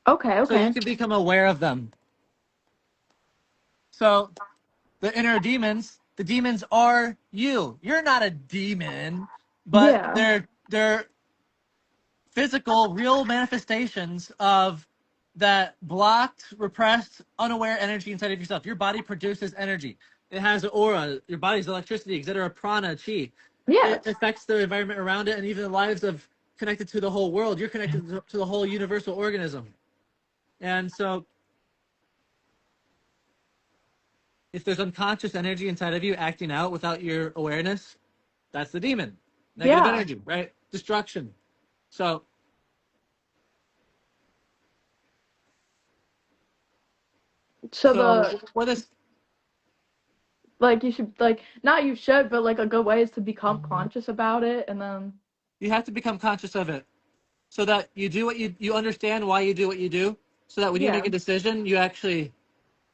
okay, So you okay, can become aware of them. So the inner demons, the demons are you. You're not a demon, but yeah, they're physical, real manifestations of that blocked, repressed, unaware energy inside of yourself. Your body produces energy. It has an aura. Your body's electricity, etc. Prana, chi. yeah, It affects the environment around it and even the lives of connected to the whole world. You're connected to the whole universal organism. And so if there's unconscious energy inside of you acting out without your awareness, that's the demon. Negative yeah. energy, right? Destruction. So So so the, what is like, you should, like, not you should, but like a good way is to become conscious about it, and then, you have to become conscious of it so that you do what you understand why you do what you do, so that when you yeah, make a decision you actually,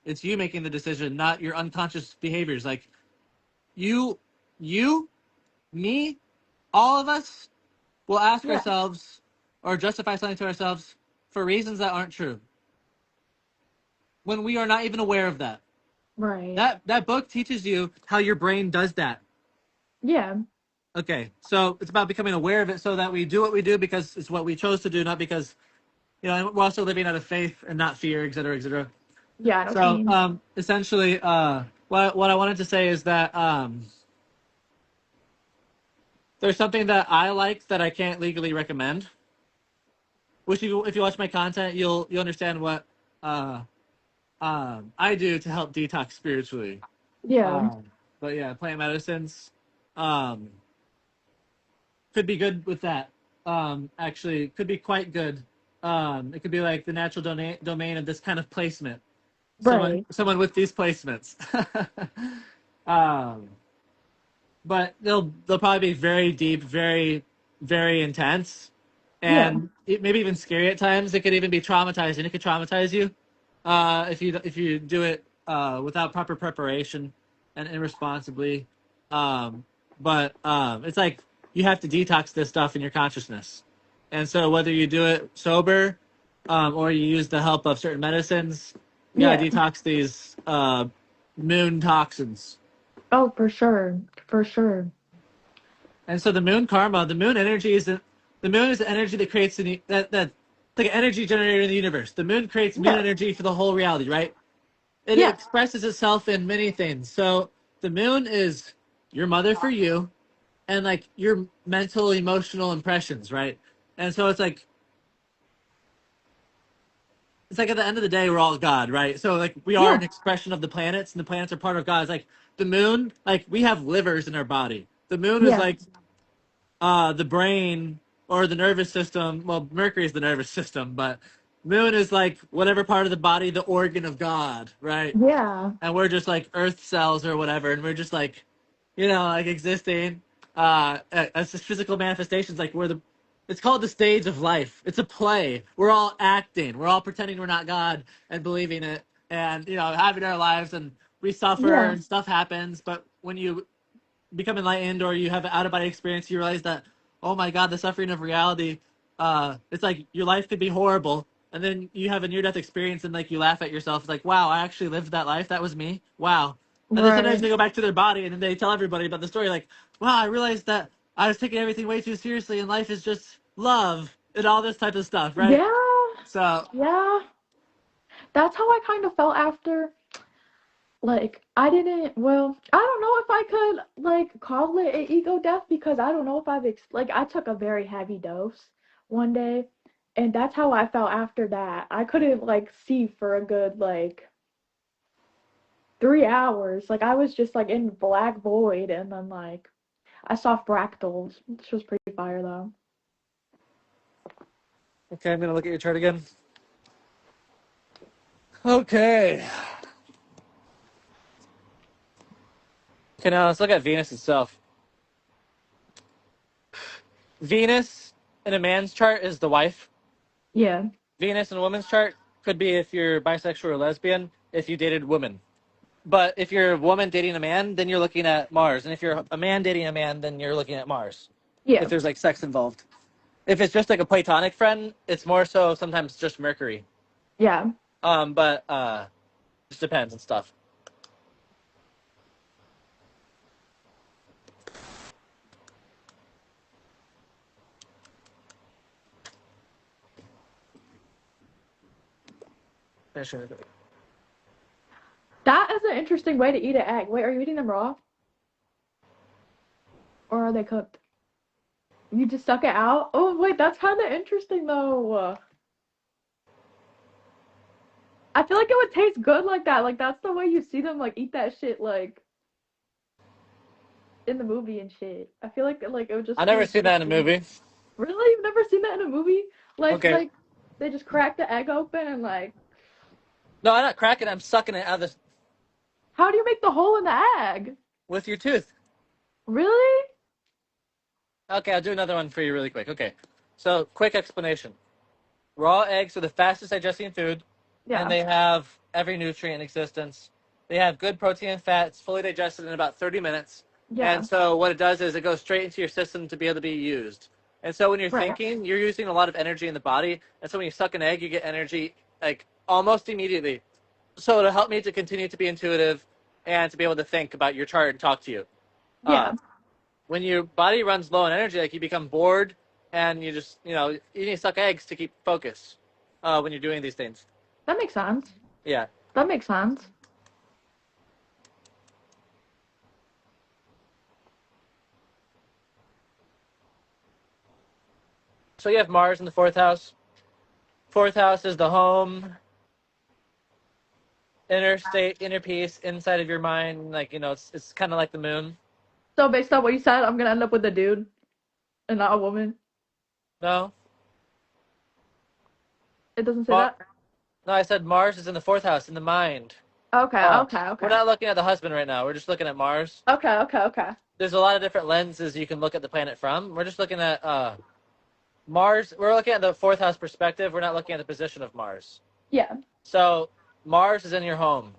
it's you making the decision, not your unconscious behaviors. Like you you me, all of us will ask yeah, ourselves or justify something to ourselves for reasons that aren't true when we are not even aware of that. right, That book teaches you how your brain does that. yeah, Okay, so it's about becoming aware of it so that we do what we do because it's what we chose to do, not because, we're also living out of faith and not fear, et cetera, et cetera. yeah, I know what you So mean. essentially, what I wanted to say is that there's something that I like that I can't legally recommend. Which if you watch my content, you'll understand what uh, I do to help detox spiritually. Yeah, Um, but yeah, plant medicines um, could be good with that. Actually, could be quite good. It could be like the natural domain of this kind of placement. Someone right, someone with these placements. um, but they'll probably be very deep, very very intense, yeah, and maybe even scary at times. It could even be traumatizing. It could traumatize you if you do it without proper preparation and irresponsibly. Um, but it's like you have to detox this stuff in your consciousness, and so whether you do it sober or you use the help of certain medicines, you gotta yeah. detox these moon toxins. Oh, for sure, for sure. And so the moon karma, the moon energy is the moon is the energy that creates that like an energy generator in the universe. The moon creates moon Yeah, energy for the whole reality, right? It yeah, expresses itself in many things. So the moon is your mother for you, and like your mental, emotional impressions, right? And so it's like at the end of the day, we're all God, right? So like we are yeah, an expression of the planets, and the planets are part of God. It's like the moon, like we have livers in our body. The moon is yeah, like the brain or the nervous system. Well, Mercury is the nervous system, but moon is like whatever part of the body, the organ of God, right? yeah, And we're just like earth cells or whatever, and we're just like, like existing as just physical manifestations. Like we're the It's called the stage of life. It's a play. We're all acting. We're all pretending we're not God and believing it, and having our lives, and we suffer Yeah. and stuff happens. But when you become enlightened or you have an out of body experience, you realize that, oh my God, the suffering of reality, it's like your life could be horrible, and then you have a near death experience and like you laugh at yourself. It's like, wow, I actually lived that life. That was me. Wow. And then sometimes Right. they go back to their body and then they tell everybody about the story. Like, wow, I realized that I was taking everything way too seriously, and life is just love and all this type of stuff, right? Yeah. So Yeah. That's how I kind of felt after. Like, I didn't, well, I don't know if I could, like, call it an ego death because I don't know if like, I took a very heavy dose one day, and that's how I felt after that. I couldn't, like, see for a good, like, 3 hours. Like, I was just, like, in black void, and then, like, I saw fractals, which was pretty fire, though. okay, I'm gonna look at your chart again. Okay. Okay, now let's look at Venus itself. Venus in a man's chart is the wife. Yeah. Venus in a woman's chart could be if you're bisexual or lesbian, if you dated women. But if you're a woman dating a man, then you're looking at Mars. And if you're a man dating a man, then you're looking at Mars. Yeah. If there's like sex involved. If it's just like a platonic friend, it's more so sometimes just Mercury. Yeah. But just depends and stuff. That is an interesting way to eat an egg. Wait, are you eating them raw? Or are they cooked? You just suck it out? Oh, wait, that's kind of interesting, though. I feel like it would taste good like that. Like that's the way you see them like eat that shit like in the movie and shit. I feel like it would I've just be never a seen good that in a food. movie. Really? You've never seen that in a movie? Like Okay. like they just crack the egg open and like No, I'm not cracking it. I'm sucking it out of this how do you make the hole in the egg? with your tooth. Really? Okay, I'll do another one for you really quick. Okay. So, quick explanation. Raw eggs are the fastest digesting food, and Yeah. they have every nutrient in existence. They have good protein and fat. It's fully digested in about 30 minutes. And Yeah. so what it does is it goes straight into your system to be able to be used. And so when you're Right. thinking, you're using a lot of energy in the body. And so when you suck an egg, you get energy like almost immediately. So it'll help me to continue to be intuitive and to be able to think about your chart and talk to you. Uh, Yeah. when your body runs low on energy, like you become bored and you just, you need to suck eggs to keep focus when you're doing these things. That makes sense. Yeah. That makes sense. So you have Mars in the fourth house. Fourth house is the home, inner state, inner peace, inside of your mind. Like, it's kind of like the moon. So based on what you said, I'm gonna end up with a dude and not a woman. No? It doesn't say Mar- that? no, I said Mars is in the fourth house, in the mind. Okay, Uh, okay, we're okay. not looking at the husband right now. We're just looking at Mars. Okay, okay, okay. There's a lot of different lenses you can look at the planet from. We're just looking at Mars. We're looking at the fourth house perspective. We're not looking at the position of Mars. Yeah. So Mars is in your home.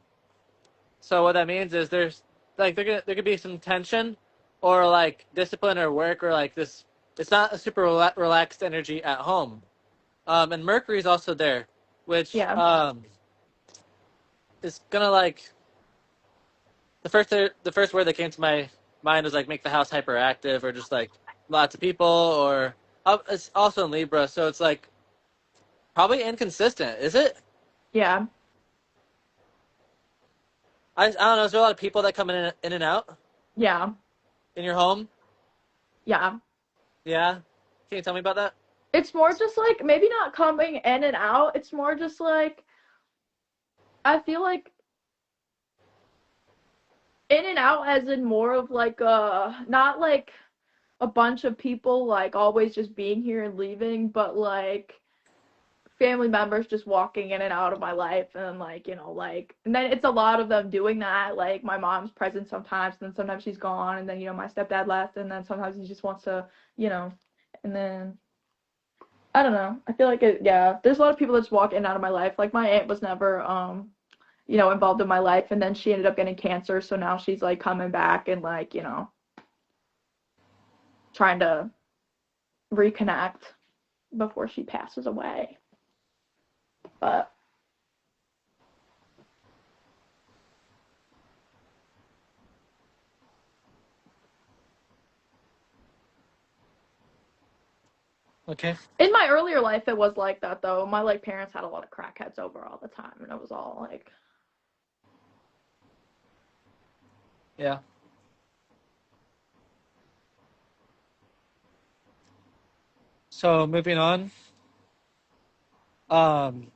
So what that means is there's like there could be some tension, or like discipline or work or like this. It's not a super relaxed energy at home. And Mercury's also there, which Yeah. is gonna like the first word that came to my mind was like make the house hyperactive or just like lots of people or it's also in Libra, so it's like probably inconsistent. Is it? Yeah. I don't know. Is there a lot of people that come in and out Yeah. in your home? Yeah. Yeah. Can you tell me about that? It's more just like maybe not coming in and out. It's more just like I feel like in and out as in more of like not like a bunch of people like always just being here and leaving, but like family members just walking in and out of my life and like like and then it's a lot of them doing that like my mom's present sometimes and then sometimes she's gone and then my stepdad left and then sometimes he just wants to you know and then I don't know. I feel like it. Yeah, there's a lot of people that just walk in and out of my life. Like my aunt was never involved in my life, and then she ended up getting cancer, so now she's like coming back and like trying to reconnect before she passes away. But Okay. in my earlier life, it was like that though. My like parents had a lot of crackheads over all the time, and it was all like, Yeah. So moving on. Um,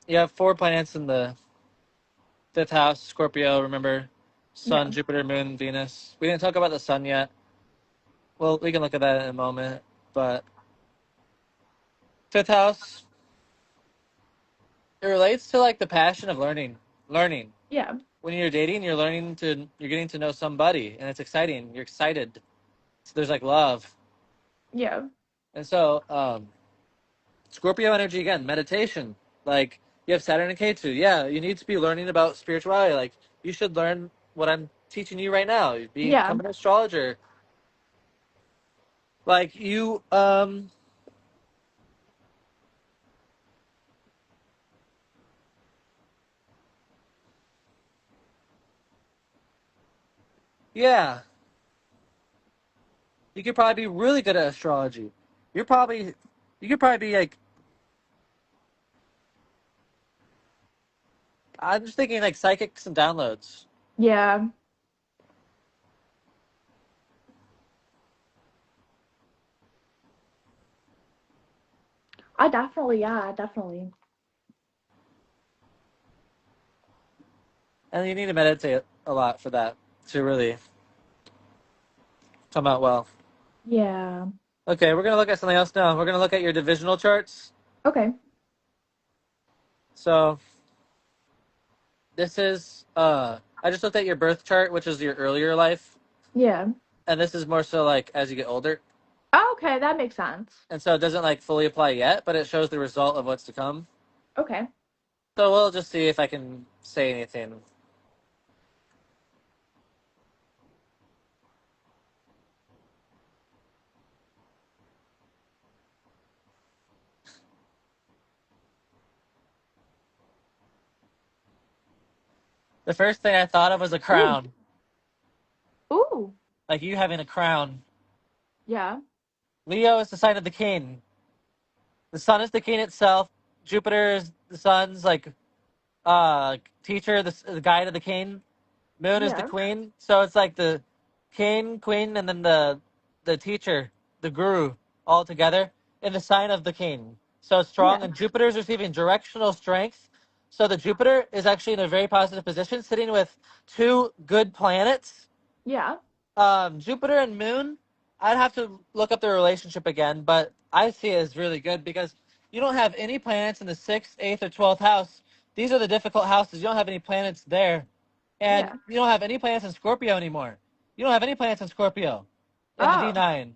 you have 4 planets in the fifth house, Scorpio. Remember, Sun, yeah, Jupiter, Moon, Venus. We didn't talk about the Sun yet. Well, we can look at that in a moment. But fifth house, it relates to like the passion of learning. Learning. yeah, When you're dating, you're getting to know somebody, and it's exciting. You're excited. So there's like love, yeah, and so Scorpio energy again, meditation. Like you have Saturn and K2. Yeah, you need to be learning about spirituality. Like you should learn what I'm teaching you right now. yeah, Become an astrologer. Like you, yeah, you could probably be really good at astrology. You're probably, you could probably be like, I'm just thinking like psychics and downloads. yeah. I definitely, yeah, definitely. And you need to meditate a lot for that to really come out well. Yeah. Okay, we're gonna look at something else now. We're gonna look at your divisional charts. Okay. So this is I just looked at your birth chart, which is your earlier life, Yeah. and this is more so like as you get older. Okay, that makes sense. And so it doesn't like fully apply yet, but it shows the result of what's to come. Okay. So we'll just see if I can say anything. The first thing I thought of was a Ooh. crown, Ooh. like you having a crown. Yeah. Leo is the sign of the king. The sun is the king itself. Jupiter is the sun's like teacher, the guide of the king. Moon is the Yeah. queen. So it's like the king, queen, and then the teacher, the guru, all together in the sign of the king. So it's strong, Yeah. and Jupiter is receiving directional strength. So the Jupiter is actually in a very positive position, sitting with 2 good planets. Yeah. Jupiter and Moon, I'd have to look up their relationship again, but I see it as really good because you don't have any planets in the sixth, eighth, or 12th house. These are the difficult houses. You don't have any planets there. And Yeah. you don't have any planets in Scorpio anymore. You don't have any planets in Scorpio in the Oh. D9.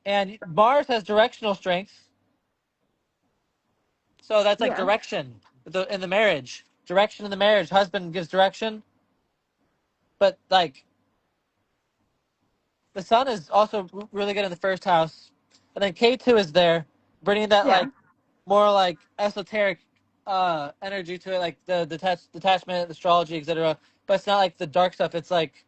And Mars has directional strength. So that's like Yeah. direction in the marriage. Direction in the marriage. Husband gives direction. But like the sun is also really good in the first house. And then K2 is there, bringing that Yeah. like more like esoteric energy to it, like the detachment, astrology, etc. But it's not like the dark stuff. It's like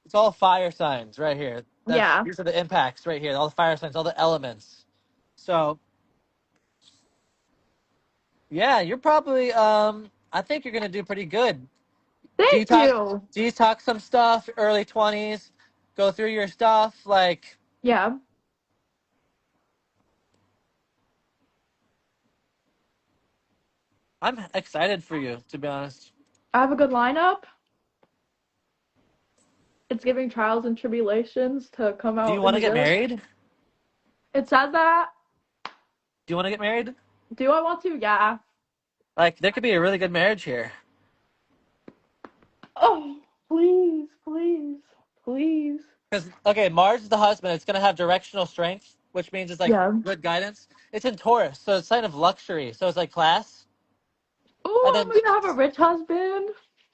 it's all fire signs right here. That's Yeah. these are the impacts right here. All the fire signs, all the elements. So yeah, you're probably I think you're gonna do pretty good. Thank Detox you. detox some stuff, early 20s, go through your stuff. Like Yeah. I'm excited for you, to be honest. I have a good lineup. It's giving trials and tribulations to come Do you out in want to the get good. married? Do It says that. you want to get married? Do I want to? Yeah. Like there could be a really good marriage here. Oh, please, please, please. Because okay, Mars is the husband. It's gonna have directional strength. which means it's like Yeah. good guidance. It's in Taurus, so it's a sign of luxury. So it's like class. And Oh, then I'm gonna have a rich husband.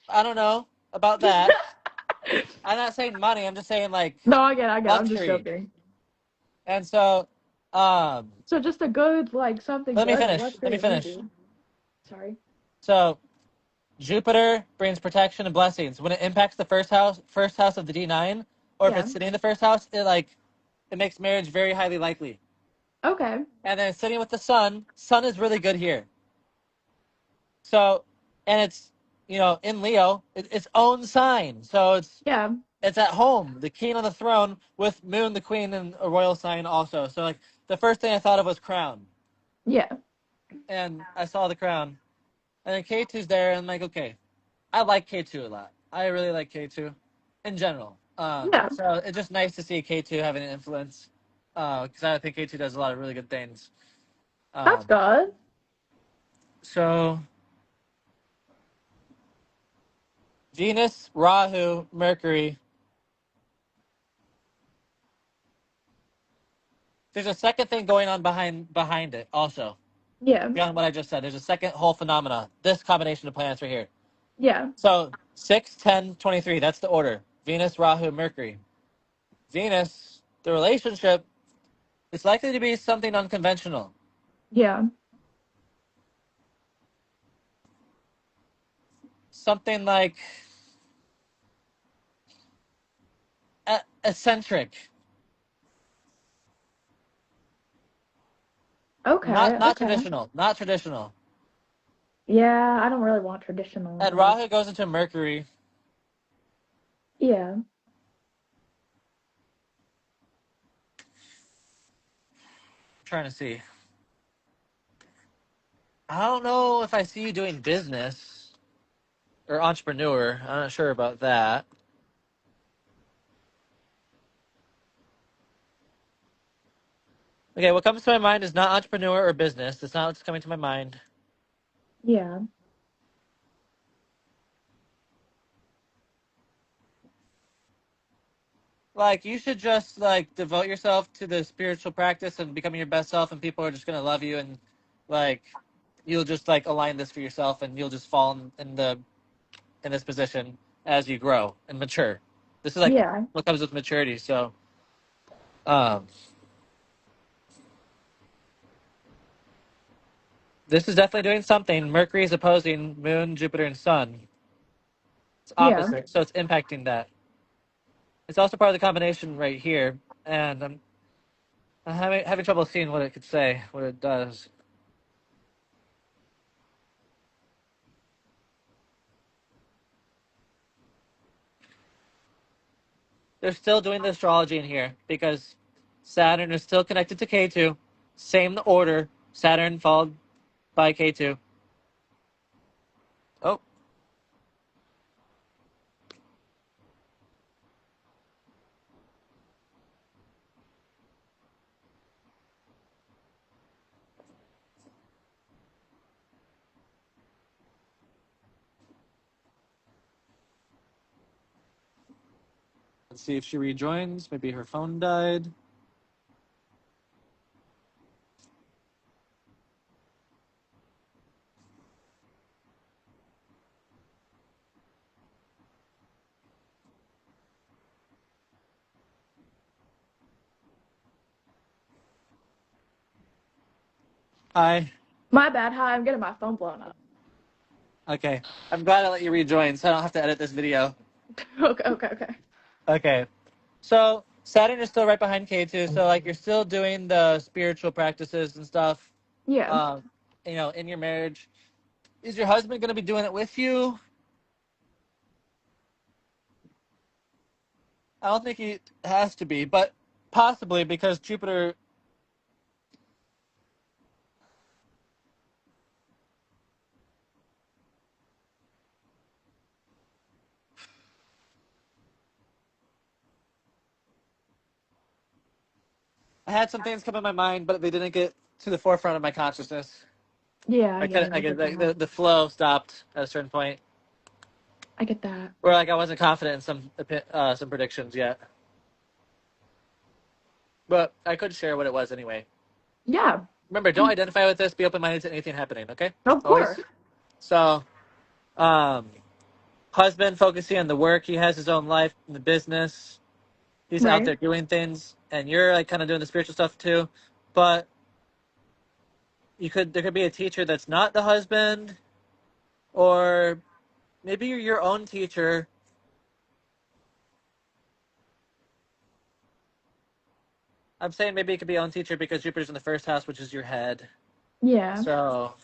I don't know about that. I'm not saying money. I'm just saying like No, I get it. I'm just luxury. joking. And so, So just a good, like, something let me good, a finish. Let luxury me is finish. easy. Sorry. So Jupiter brings protection and blessings. When it impacts the first house of the D9, or if Yeah. it's sitting in the first house, it makes marriage very highly likely. Okay. And then sitting with the sun, sun is really good here. So, and it's in Leo, its own sign. So Yeah. it's at home, the king on the throne with Moon, the queen, and a royal sign also. So like the first thing I thought of was crown, Yeah. and I saw the crown, and then K2's there, and I'm like, okay, I like K2 a lot. I really like K2 in general. Yeah. So it's just nice to see K2 having an influence, because I think K2 does a lot of really good things. That's Um, good. so Venus, Rahu, Mercury. There's a second thing going on behind it also. Yeah. Beyond what I just said, there's a second whole phenomena. This combination of planets right here. Yeah. So 6, 10, 23. That's the order. Venus, Rahu, Mercury. Venus, the relationship, is likely to be something unconventional. Yeah. Something like eccentric. Not Okay. not Okay. traditional. Not traditional. Yeah, I don't really want traditional in And life. Rahu goes into Mercury. Yeah. I'm trying to see. I don't know if I see you doing business or entrepreneur. I'm not sure about that. Okay, what comes to my mind is not entrepreneur or business. That's not what's coming to my mind. Yeah. Like you should just like devote yourself to the spiritual practice and becoming your best self, and people are just gonna love you, and like you'll just like align this for yourself, and you'll just fall in this position as you grow and mature. This is like Yeah. what comes with maturity. So, um, this is definitely doing something. Mercury is opposing Moon, Jupiter, and Sun. It's Yeah. opposite, so it's impacting that. It's also part of the combination right here, and I'm having trouble seeing what it could say, what it does. They're still doing the astrology in here because Saturn is still connected to K2. Same order. Saturn followed by K2. Oh, let's see if she rejoins. Maybe her phone died. Hi. My bad. Hi, I'm getting my phone blown up. Okay. I'm glad I let you rejoin so I don't have to edit this video. Okay. Okay. Okay. Okay. So Saturn is still right behind K2. So like you're still doing the spiritual practices and stuff. Yeah. Um, in your marriage. Is your husband going to be doing it with you? I don't think he has to be, but possibly because Jupiter. I had some things come in my mind, but they didn't get to the forefront of my consciousness. Yeah. I I get couldn't. it. I I get get like, that. the flow stopped at a certain point, I get that. or like I wasn't confident in some predictions yet. but I could share what it was anyway. Yeah, Remember, don't identify with this. Be open-minded to anything happening, okay? of Always. course. So, um, husband focusing on the work. He has his own life, the business. He's out Right. there doing things, and you're like kind of doing the spiritual stuff too. But there could be a teacher that's not the husband, or maybe you're your own teacher. I'm saying maybe it could be your own teacher because Jupiter's in the first house, which is your head. Yeah. So,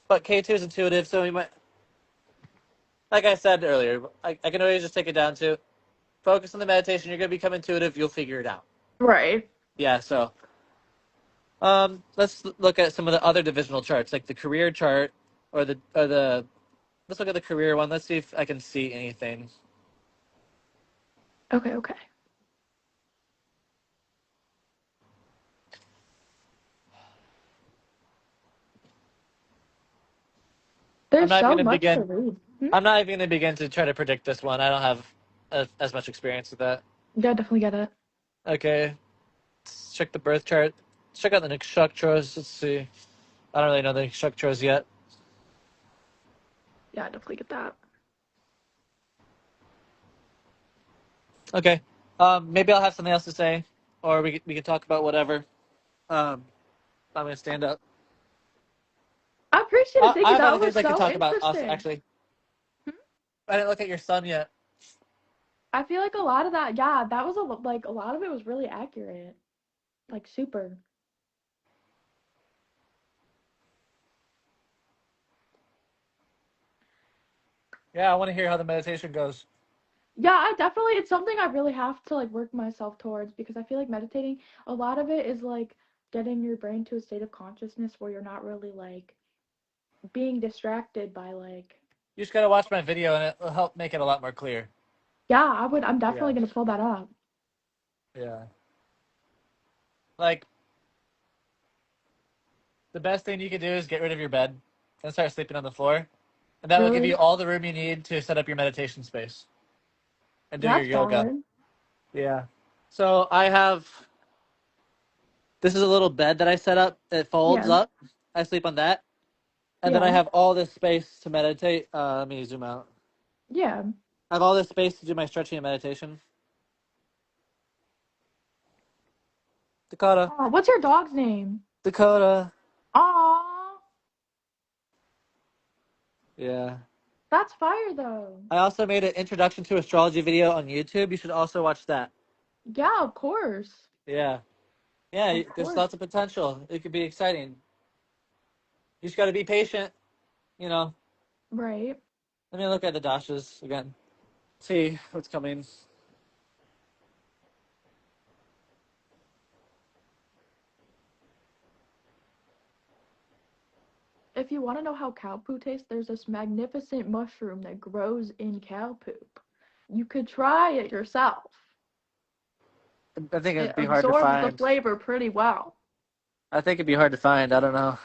but K2 is intuitive, so we might, like I said earlier, I can always just take it down to focus on the meditation. You're going to become intuitive. You'll figure it out. Right. Yeah. So, let's look at some of the other divisional charts, like the career chart or the. Let's look at the career one. Let's see if I can see anything. Okay. Okay. I'm There's not so going to much to begin. read. Hmm? I'm not even going to begin to try to predict this one. I don't have as much experience with that. Yeah, definitely get it. Okay, let's check the birth chart. Let's check out the nakshatras. Let's see. I don't really know the nakshatras yet. Yeah, I definitely get that. Okay. Maybe I'll have something else to say, or we can talk about whatever. I'm gonna stand up. I appreciate it. Thank I you. have other That things was I could so talk about. Also, interesting. actually, Hmm? I didn't look at your son yet. I feel like a lot of that, yeah, that was like a lot of it was really accurate. Like super. Yeah, I want to hear how the meditation goes. Yeah, I definitely it's something I really have to like work myself towards because I feel like meditating, a lot of it is like getting your brain to a state of consciousness where you're not really like being distracted by like You just gotta watch my video, and it'll help make it a lot more clear. yeah, I'm Yeah, definitely gonna pull that up. yeah. Like the best thing you can do is get rid of your bed and start sleeping on the floor, and that will give Really? you all the room you need to set up your meditation space and do your That's yoga. valid. Yeah. So I have this is a little bed that I set up. It folds Yeah. up. I sleep on that, and then I Yeah. have all this space to meditate. Let me zoom out. Yeah. I have all this space to do my stretching and meditation. Dakota, Oh, what's your dog's name? Dakota. Aw, Yeah. that's fire though. I also made an introduction to astrology video on YouTube. You should also watch that. Yeah, of course. Yeah. Yeah. Of There's course. lots of potential. It could be exciting. You just got to be patient. You know. Right. Let me look at the dashas again. See what's coming. If you want to know how cow poo tastes, there's this magnificent mushroom that grows in cow poop. You could try it yourself. I think It it'd be hard to absorbs the find. flavor pretty well. I think it'd be hard to find. I don't know.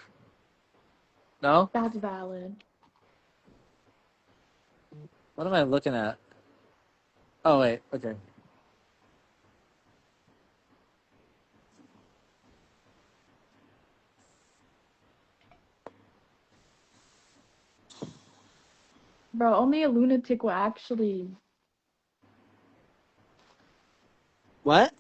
No? That's valid. What am I looking at? Oh wait, okay. Bro, only a lunatic will actually. What?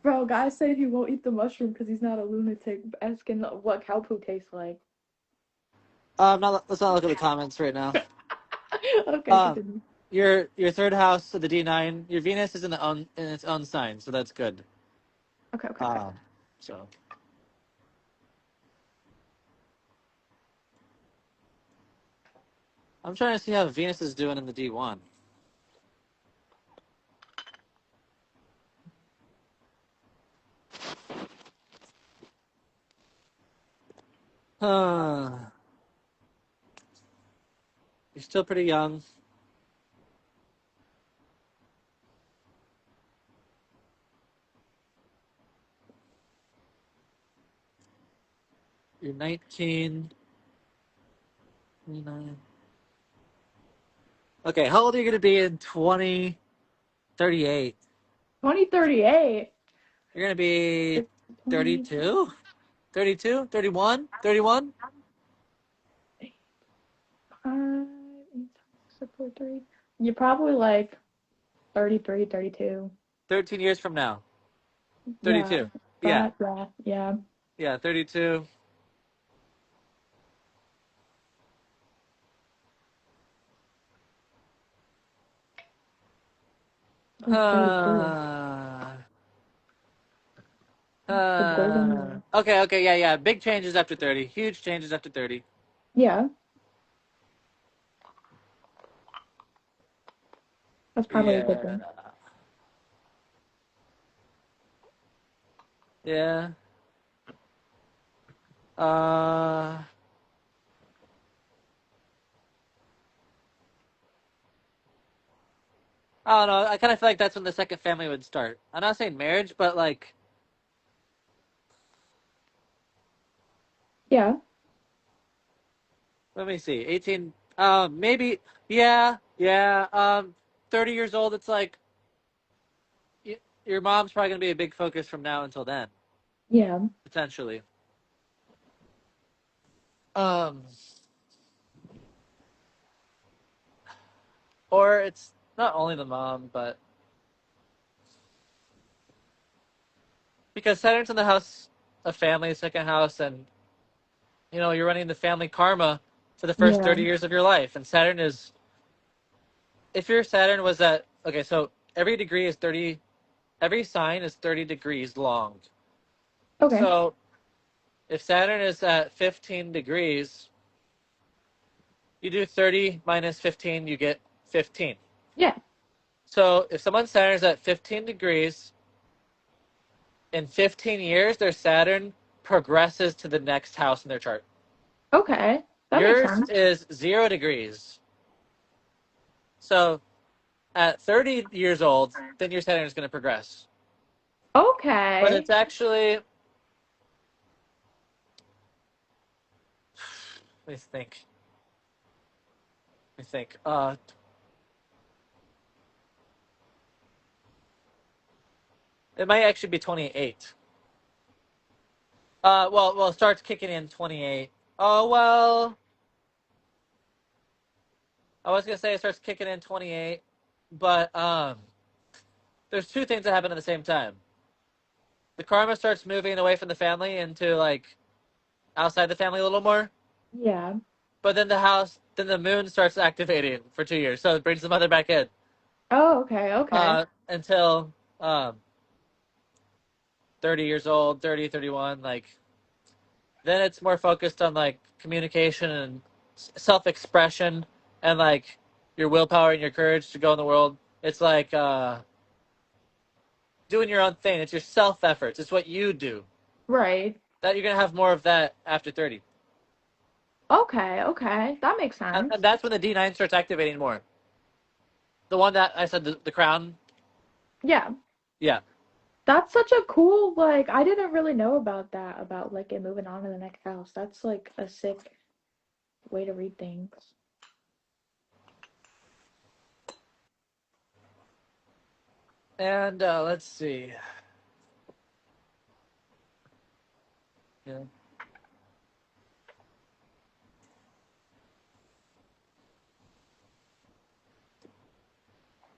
Bro, guy said he won't eat the mushroom because he's not a lunatic, asking what cow poo tastes like. Not, let's not look at the comments right now. Okay, Um, continue. your third house of the D9. Your Venus is in its own sign, so that's good. Okay, okay, okay. Um, so I'm trying to see how Venus is doing in the D1. You're still pretty young. You're 19. 29. Okay, how old are you gonna be in 2038? 2038. You're going to be It's 32? 32? 31? 31? 25, 3. You're probably like 33, 32. 13 years from now. Yeah, 32. Yeah. but yeah. Yeah, 32. Oh, 33. The golden year. Okay, yeah. Big changes after 30. Huge changes after 30. Yeah, that's probably a good Yeah. thing. Yeah. Uh, I don't know. I kind of feel like that's when the second family would start. I'm not saying marriage, but like, Yeah. let me see. 18, maybe, yeah. 30 years old, it's like, your mom's probably going to be a big focus from now until then, Yeah. potentially. Um, or it's not only the mom, but because Saturn's in the house of family, second house, and you're running the family karma for the first Yeah. 30 years of your life. And Saturn is, if your Saturn was at, okay, so every degree is 30, every sign is 30 degrees long. Okay. So if Saturn is at 15 degrees, you do 30 minus 15, you get 15. Yeah. So if someone's Saturn is at 15 degrees, in 15 years, their Saturn progresses to the next house in their chart. Okay. That makes Yours sense. is 0 degrees. So at 30 years old, then your Saturn is going to progress. But Okay. it's actually, let me think. Let me think. It might actually be 28. Well, it starts kicking in 28. Oh, well, I was going to say it starts kicking in 28, but there's two things that happen at the same time. The karma starts moving away from the family into like outside the family a little more, Yeah. but then the moon starts activating for 2 years, so it brings the mother back in Oh, okay. Okay. until um 30 years old, 30, 31, like then it's more focused on like communication and self-expression and like your willpower and your courage to go in the world. It's like doing your own thing. It's your self efforts. It's what you do. Right. That you're gonna have more of that after 30, Okay. Okay. That makes and sense. that's when the D9 starts activating more. The one that I said, the crown. Yeah. Yeah, That's such a cool, like, I didn't really know about that, about like it moving on to the next house. That's like a sick way to read things. and let's see. Yeah.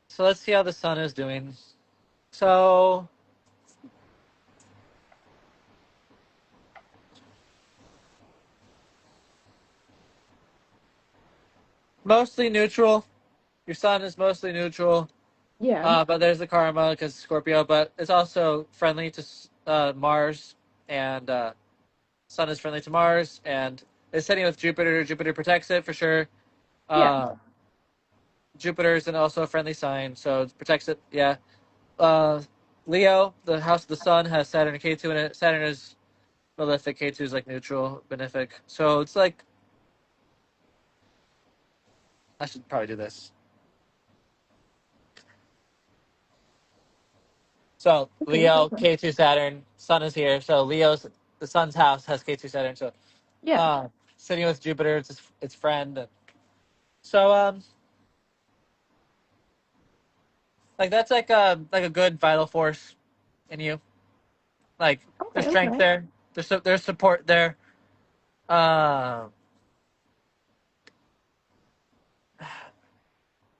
So let's see how the sun is doing. So mostly neutral. Your sun is mostly neutral. Yeah. But there's the karma because Scorpio, but it's also friendly to Mars, and Sun is friendly to Mars, and it's heading with Jupiter. Jupiter protects it for sure. Yeah. Uh, Jupiter is also a friendly sign, so it protects it. Yeah. Uh, Leo, the house of the Sun, has Saturn and K2 in it. Saturn is malefic, K2 is like neutral, benefic. So it's like, I should probably do this. So Okay, go Leo, for it. K2 Saturn, Sun is here. So the Sun's house has K2 Saturn. So Yeah. sitting with Jupiter, it's its friend. So Like that's like a good vital force in you. Like there's Okay, strength okay. there. There's support there. Uh,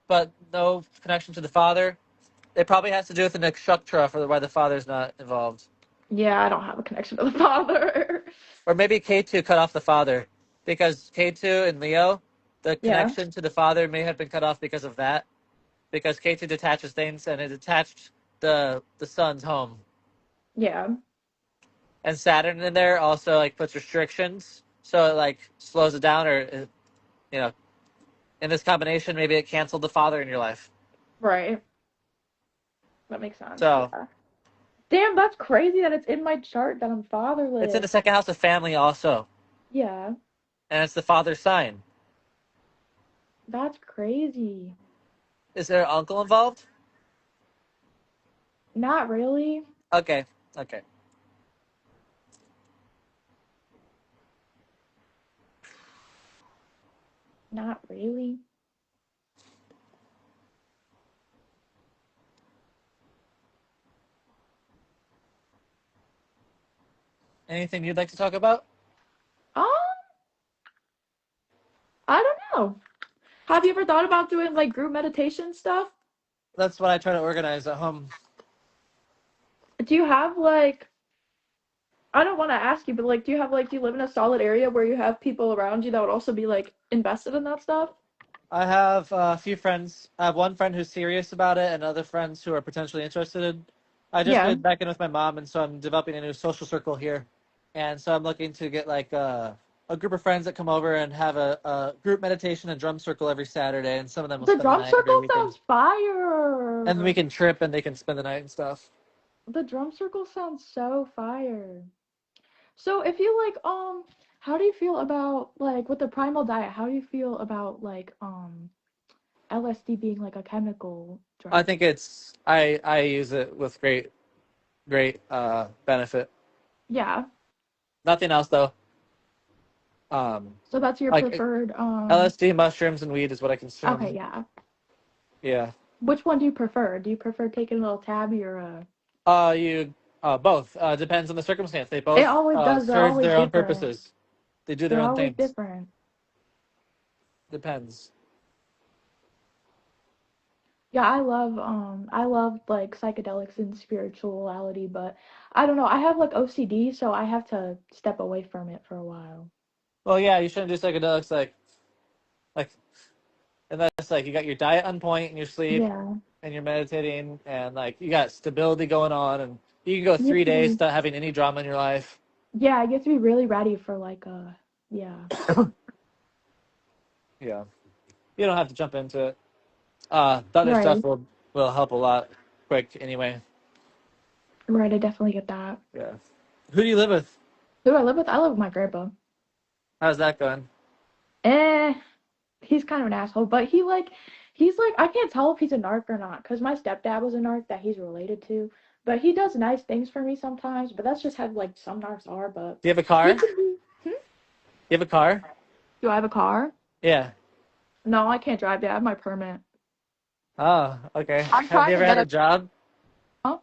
but no connection to the father. It probably has to do with the nakshatra for why the father's not involved. Yeah, I don't have a connection to the father. Or maybe K2 cut off the father. Because K2 in Leo, the Yeah, connection to the father may have been cut off because of that. Because K2 detaches things and it detached the son's home. yeah, And Saturn in there also like puts restrictions. So it like slows it down or you know, in this combination maybe it canceled the father in your life. right. That makes sense. So Yeah. Damn, that's crazy that it's in my chart that I'm it's in fatherless. the second house of family also. Yeah, And it's the father's sign. that's crazy. Is there an uncle involved? Not really. Okay. Okay. Not really. Anything you'd like to talk about? Um, I don't know. Have you ever thought about doing like group meditation stuff? That's what I try to organize at home. Do you have like I don't want to ask you, but like do you have like do you live in a solid area where you have people around you that would also be like invested in that stuff? I have a few friends. I have one friend who's serious about it, and other friends who are potentially interested. I just Yeah. moved back in with my mom, and so I'm developing a new social circle here. And so I'm looking to get like a group of friends that come over and have a group meditation and drum circle every Saturday, and some of them will The spend the drum night every circle weekend. sounds And we fire. can trip and they can spend the night and stuff. The drum circle sounds so fire. So if you like how do you feel about like with the primal diet, how do you feel about like LSD being like a chemical I drug? think I use it with great benefit. Yeah. Nothing else though. Um, So that's your like preferred LSD, mushrooms, and weed is what I okay, consume. yeah. Yeah. Which one do you prefer? Do you prefer taking a little tabby or a You both. Depends on the circumstance. They it both always does, they're serve always their own different. purposes. They do their They're own always things. different. Depends. Yeah, I love like psychedelics and spirituality, but I don't know. I have like OCD, so I have to step away from it for a while. Well, yeah, you shouldn't do psychedelics like unless like you got your diet on point and your sleep Yeah. and you're meditating and like you got stability going on and you can go You have 3 days to without having any drama in your life. yeah, you have to be really ready for like yeah. Yeah. You don't have to jump into it. The other stuff Right. will help a lot quick anyway. Right, I definitely get that. Yeah. Who do you live with? Who do I live with? I live with my grandpa. How's that going? Eh, he's kind of an asshole, but he's like I can't tell if he's a narc or not because my stepdad was a narc that he's related to. But he does nice things for me sometimes, but that's just how like some narcs are, but Do you have a he car? can be You have a car? Do I have a car? Yeah. No, I can't drive yet. I have my permit. Oh, okay. I'm Have you trying to ever get had a a job? huh?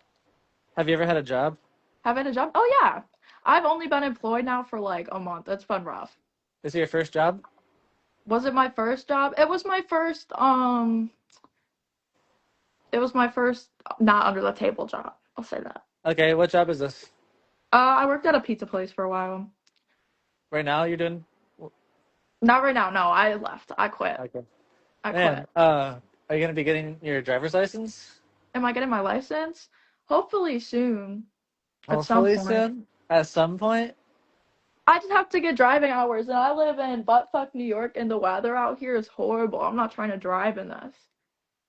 Have you ever had a job? Have I had a job? Oh yeah. I've only been employed now for like a month. It's been rough. Is it your first job? Was it my first job? It was my first not under the table job. I'll say that. Okay, what job is this? I worked at a pizza place for a while. Right now you're doing? Not right now. No, I left. I quit. Okay. I Man, quit. are you gonna be getting your driver's license? Am I getting my license? Hopefully soon. At some Hopefully point. soon. At some point. I just have to get driving hours, and I live in buttfuck New York, and the weather out here is horrible. I'm not trying to drive in this.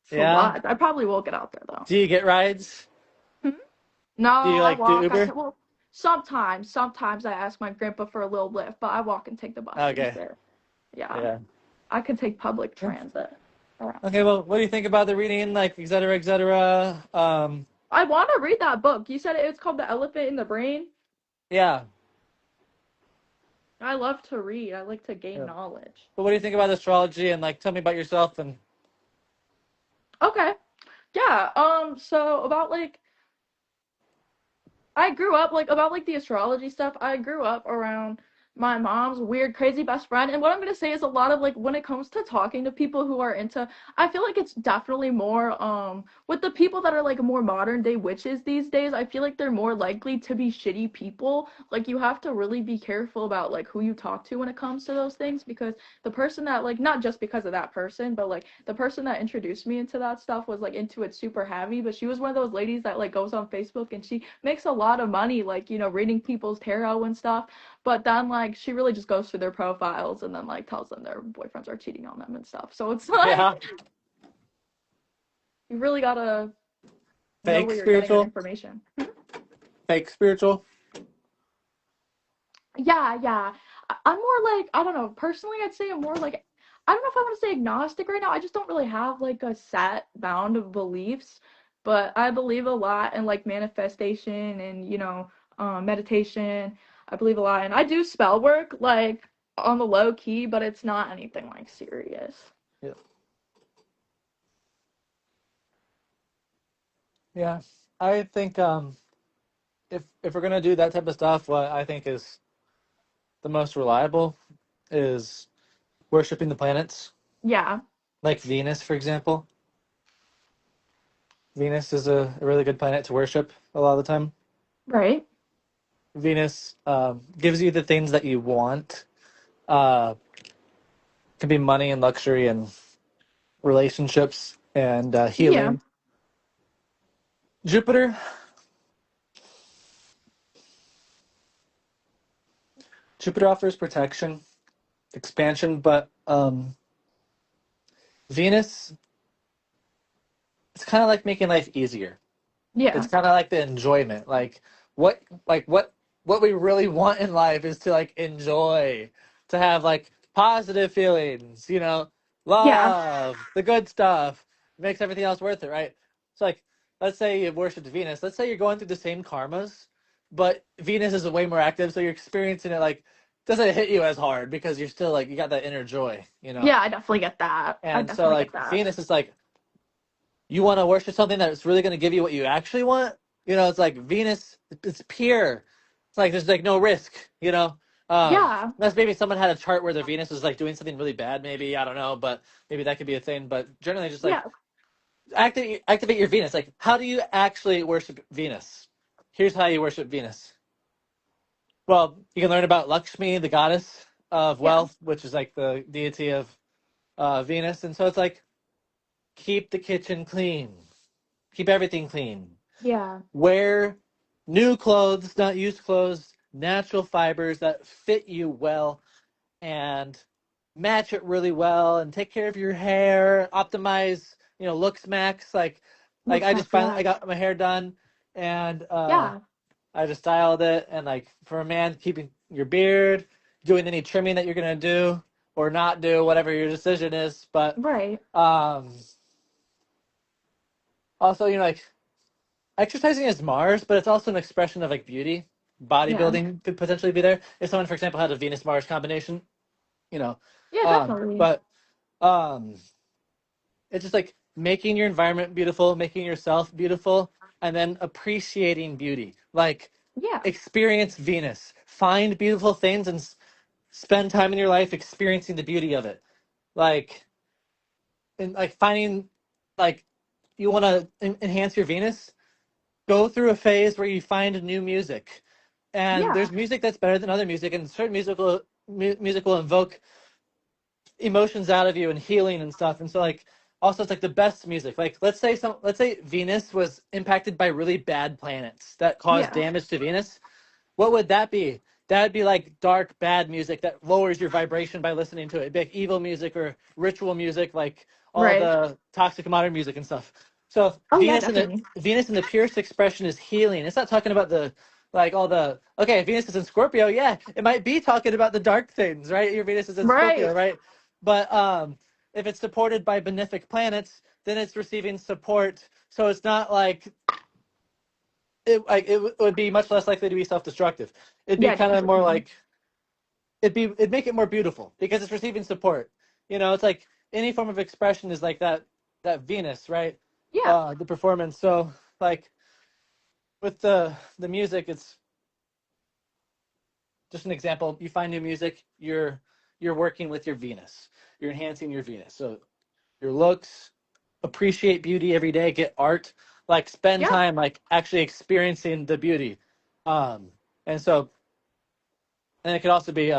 It's a Yeah. lot. I probably will get out there though. Do you get rides? Hmm? No, Do you I like do walk. Uber? Well, sometimes I ask my grandpa for a little lift, but I walk and take the bus Okay. instead. Yeah, Yeah. I can take public transit around Okay. here. Well, what do you think about the reading? Like, et cetera, et cetera. I want to read that book. You said it's called The Elephant in the Brain. Yeah. I love to read. I like to gain Yeah. knowledge. But what do you think about astrology? And like, tell me about yourself. And Okay. Yeah. So about like I grew up like about like the astrology stuff. I grew up around my mom's weird, crazy best friend. And what I'm gonna say is a lot of like when it comes to talking to people who are into, I feel like it's definitely more with the people that are like more modern day witches these days. I feel like they're more likely to be shitty people. Like you have to really be careful about like who you talk to when it comes to those things because the person that like not just because of that person, but like the person that introduced me into that stuff was like into it super heavy. But she was one of those ladies that like goes on Facebook and she makes a lot of money, like reading people's tarot and stuff. But then like she really just goes through their profiles and then like tells them their boyfriends are cheating on them and stuff. So it's like Yeah. you really gotta know Fake where you're getting your spiritual. information. Fake spiritual. Yeah, yeah. I'm more like, I don't know, personally, I'd say I'm more like, I don't know if I want to say agnostic right now. I just don't really have like a set bound of beliefs, but I believe a lot in like manifestation and, meditation. I believe a lot. And I do spell work like on the low key, but it's not anything like serious. Yeah. Yeah. I think if we're gonna do that type of stuff, what I think is the most reliable is worshiping the planets, Yeah, like Venus, for example. Venus is a really good planet to worship a lot of the time. right. Venus gives you the things that you want. Uh, can be money and luxury and relationships and Yeah, healing. Jupiter, Jupiter offers protection, expansion, but Venus, it's kind of like making life easier. It's yeah, kind of like the enjoyment, what, like what we really want in life is to like enjoy, to have like positive feelings, yeah, love, the good stuff makes everything else worth it, right? So like, let's say you worshipped Venus. Let's say you're going through the same karmas, but Venus is way more active, so you're experiencing it like doesn't hit you as hard because you're still like you got that inner joy. yeah. I definitely get that. I And so definitely get like that. Venus is like you want to worship something that's really going to give you what you actually want. It's like Venus. It's pure. It's like there's like no risk. Yeah, Unless maybe someone had a chart where their Venus was like doing something really bad. Maybe I don't know, but maybe that could be a thing. But generally, just like yeah, activate your Venus. Like, how do you actually worship Venus? Here's how you worship Venus. Well, you can learn about Lakshmi, the goddess of yeah, wealth, which is like the deity of Venus, and so it's like keep the kitchen clean, keep everything clean. yeah. Wear new clothes, not used clothes, natural fibers that fit you well and match it really well and take care of your hair, optimize, looks max. Like Looks I just back, finally I yeah. got my hair done and Yeah, I just styled it and like for a man keeping your beard, doing any trimming that you're gonna do or not do, whatever your decision is. But right. um also, like exercising is Mars, but it's also an expression of like beauty. Yeah. Bodybuilding could potentially be there if someone, for example, had a Venus Mars combination. You know, Yeah, definitely. but um, it's just like making your environment beautiful, making yourself beautiful, and then appreciating beauty. Like Yeah. experience Venus, find beautiful things, and spend time in your life experiencing the beauty of it. Like and like finding like you want to enhance your Venus, go through a phase where you find new music, and Yeah. there's music that's better than other music, and certain music will invoke emotions out of you and healing and stuff. And so like also it's like the best music. Like let's say Venus was impacted by really bad planets that caused Yeah. damage to Venus. What would that be? That'd be like dark, bad music that lowers your vibration by listening to it. It'd be like evil music or ritual music, like all Right. the toxic modern music and stuff. So Oh yeah, definitely. Venus in the purest expression is healing. It's not talking about the like all the okay. Venus is in Scorpio, yeah. It might be talking about the dark things, right? Your Venus is in Scorpio, Right. right? But if it's supported by benefic planets, then it's receiving support. So it's not like it would be much less likely to be self-destructive. It'd be Yeah, I kind get of what you more mean. like it'd make it more beautiful because it's receiving support. It's like any form of expression is like that Venus, right? Yeah. the performance. So like with the music, it's just an example. You find new music, you're working with your Venus. You're enhancing your Venus. So your looks, appreciate beauty every day, get art, like spend Yeah. time like actually experiencing the beauty. Um and so and it could also be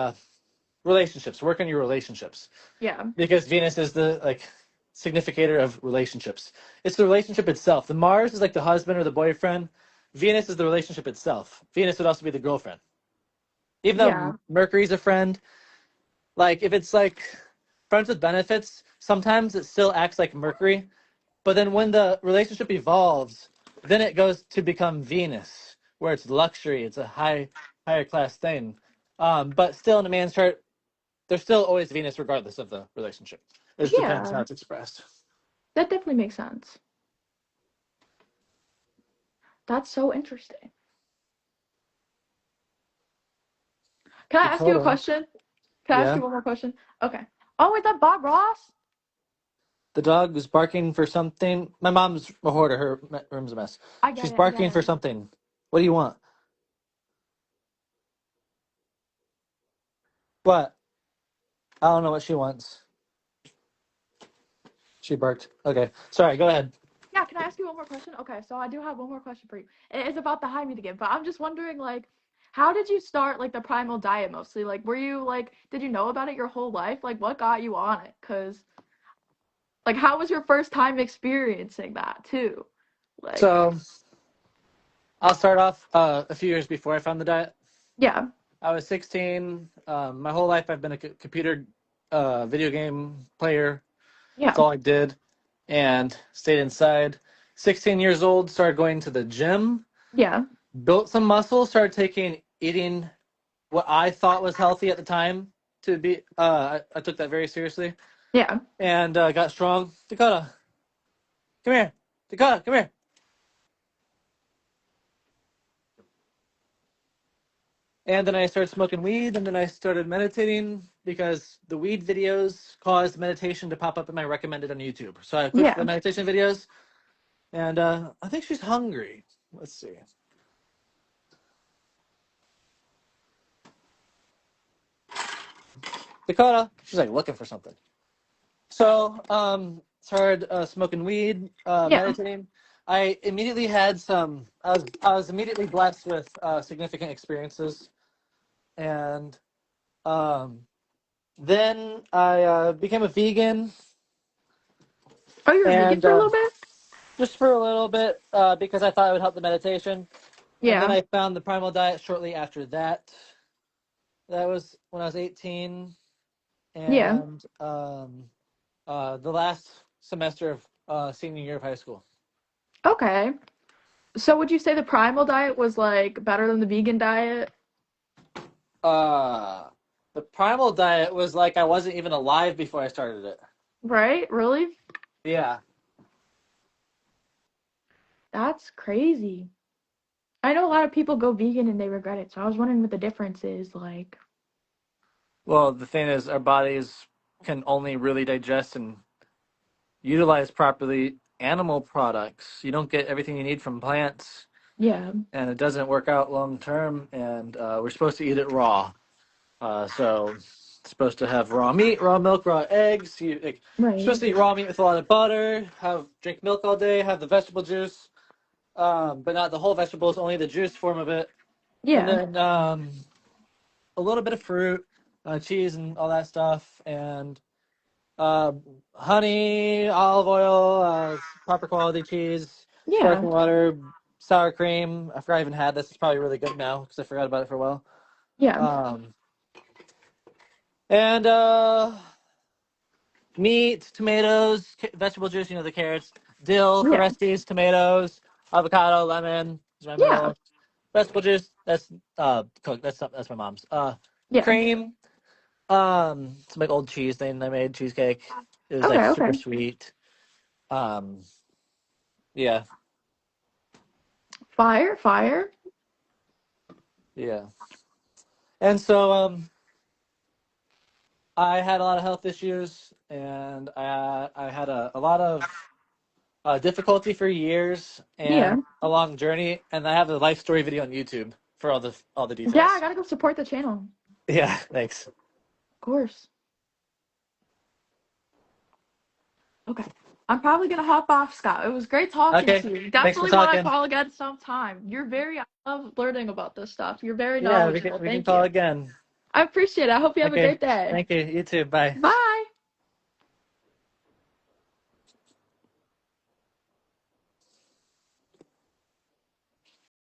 relationships, work on your relationships. Yeah. Because Venus is the like significator of relationships. It's the relationship itself. The Mars is like the husband or the boyfriend. Venus is the relationship itself. Venus would also be the girlfriend. Even though Yeah. Mercury's a friend, like if it's like friends with benefits, sometimes it still acts like Mercury. But then when the relationship evolves, then it goes to become Venus, where it's luxury. It's a higher class thing. But still in a man's chart, there's still always Venus regardless of the relationship. It just depends Yeah. how it's expressed. That definitely makes sense. That's so interesting. Can I ask you a Dakota. question? Can I ask Yeah. you one more question? Okay. Oh, wait, that Bob Ross? The dog was barking for something. My mom's a hoarder. Her room's a mess. I get She's it. I get barking for it. something. What do you want? What? I don't know what she wants. She barked. Okay. Sorry, go ahead. Yeah, can I ask you one more question? Okay, so I do have one more question for you. It's about the high meat again, but I'm just wondering, like, how did you start, like, the primal diet mostly? Like, were you, like, did you know about it your whole life? Like, what got you on it? Because, like, how was your first time experiencing that, too? Like, So I'll start off a few years before I found the diet. yeah, I was 16. My whole life I've been a computer video game player. That's yeah, all I did and stayed inside. 16 years old, started going to the gym, yeah, built some muscle, started eating what I thought was healthy at the time to be. I took that very seriously yeah. and got strong. Dakota, come here. Dakota, come here. And then I started smoking weed, and then I started meditating because the weed videos caused meditation to pop up in my recommended on YouTube. So I clicked the Yeah. meditation videos, and I think she's hungry. Let's see. Dakota, she's like looking for something. So, started smoking weed, Yeah. meditating. I immediately had some. I was immediately blessed with significant experiences, and um, then I became a vegan, Oh, you were vegan and for a little bit? just for a little bit because I thought it would help the meditation. And then Yeah. I found the primal diet shortly after that. That was when I was 18, Yeah. and the last semester of senior year of high school. Okay. So would you say the primal diet was like better than the vegan diet? Uh, the primal diet was like I wasn't even alive before I started it. Right? Really? Yeah. That's crazy. I know a lot of people go vegan and they regret it, so I was wondering what the difference is like. Well, the thing is, our bodies can only really digest and utilize properly animal products. You don't get everything you need from plants, Yeah. and it doesn't work out long term. And we're supposed to eat it raw. So it's supposed to have raw meat, raw milk, raw eggs. You're Right. supposed to eat raw meat with a lot of butter. Drink milk all day. Have the vegetable juice, but not the whole vegetables, only the juice form of it. And Yeah. then a little bit of fruit, cheese, and all that stuff, and uh, honey, olive oil, proper quality cheese, Yeah. sparkling water, sour cream. I forgot I even had this. It's probably really good now because I forgot about it for a while. Yeah. Um, and meat, tomatoes, vegetable juice, the carrots, dill for Yeah. recipes, tomatoes, avocado, lemon is my Yeah. middle. Vegetable juice, that's cooked. That's my mom's. Yeah. Cream, some like old cheese thing I made, cheesecake. It was like Okay, super okay. sweet. Um, yeah, Fire, fire. yeah. And so I had a lot of health issues, and I had a lot of difficulty for years Yeah. and a long journey, and I have a life story video on YouTube for all the Yeah, I details. gotta go support the channel. Yeah, thanks. Of course. Okay. I'm probably gonna hop off, Scott. It was great talking Okay, to you. thanks for Definitely want to talking. call again sometime. I love learning about this stuff. You're very Yeah, knowledgeable. we can Thank call you. again. I appreciate it. I hope you have a Okay, great day. thank you. You too. Bye. Bye.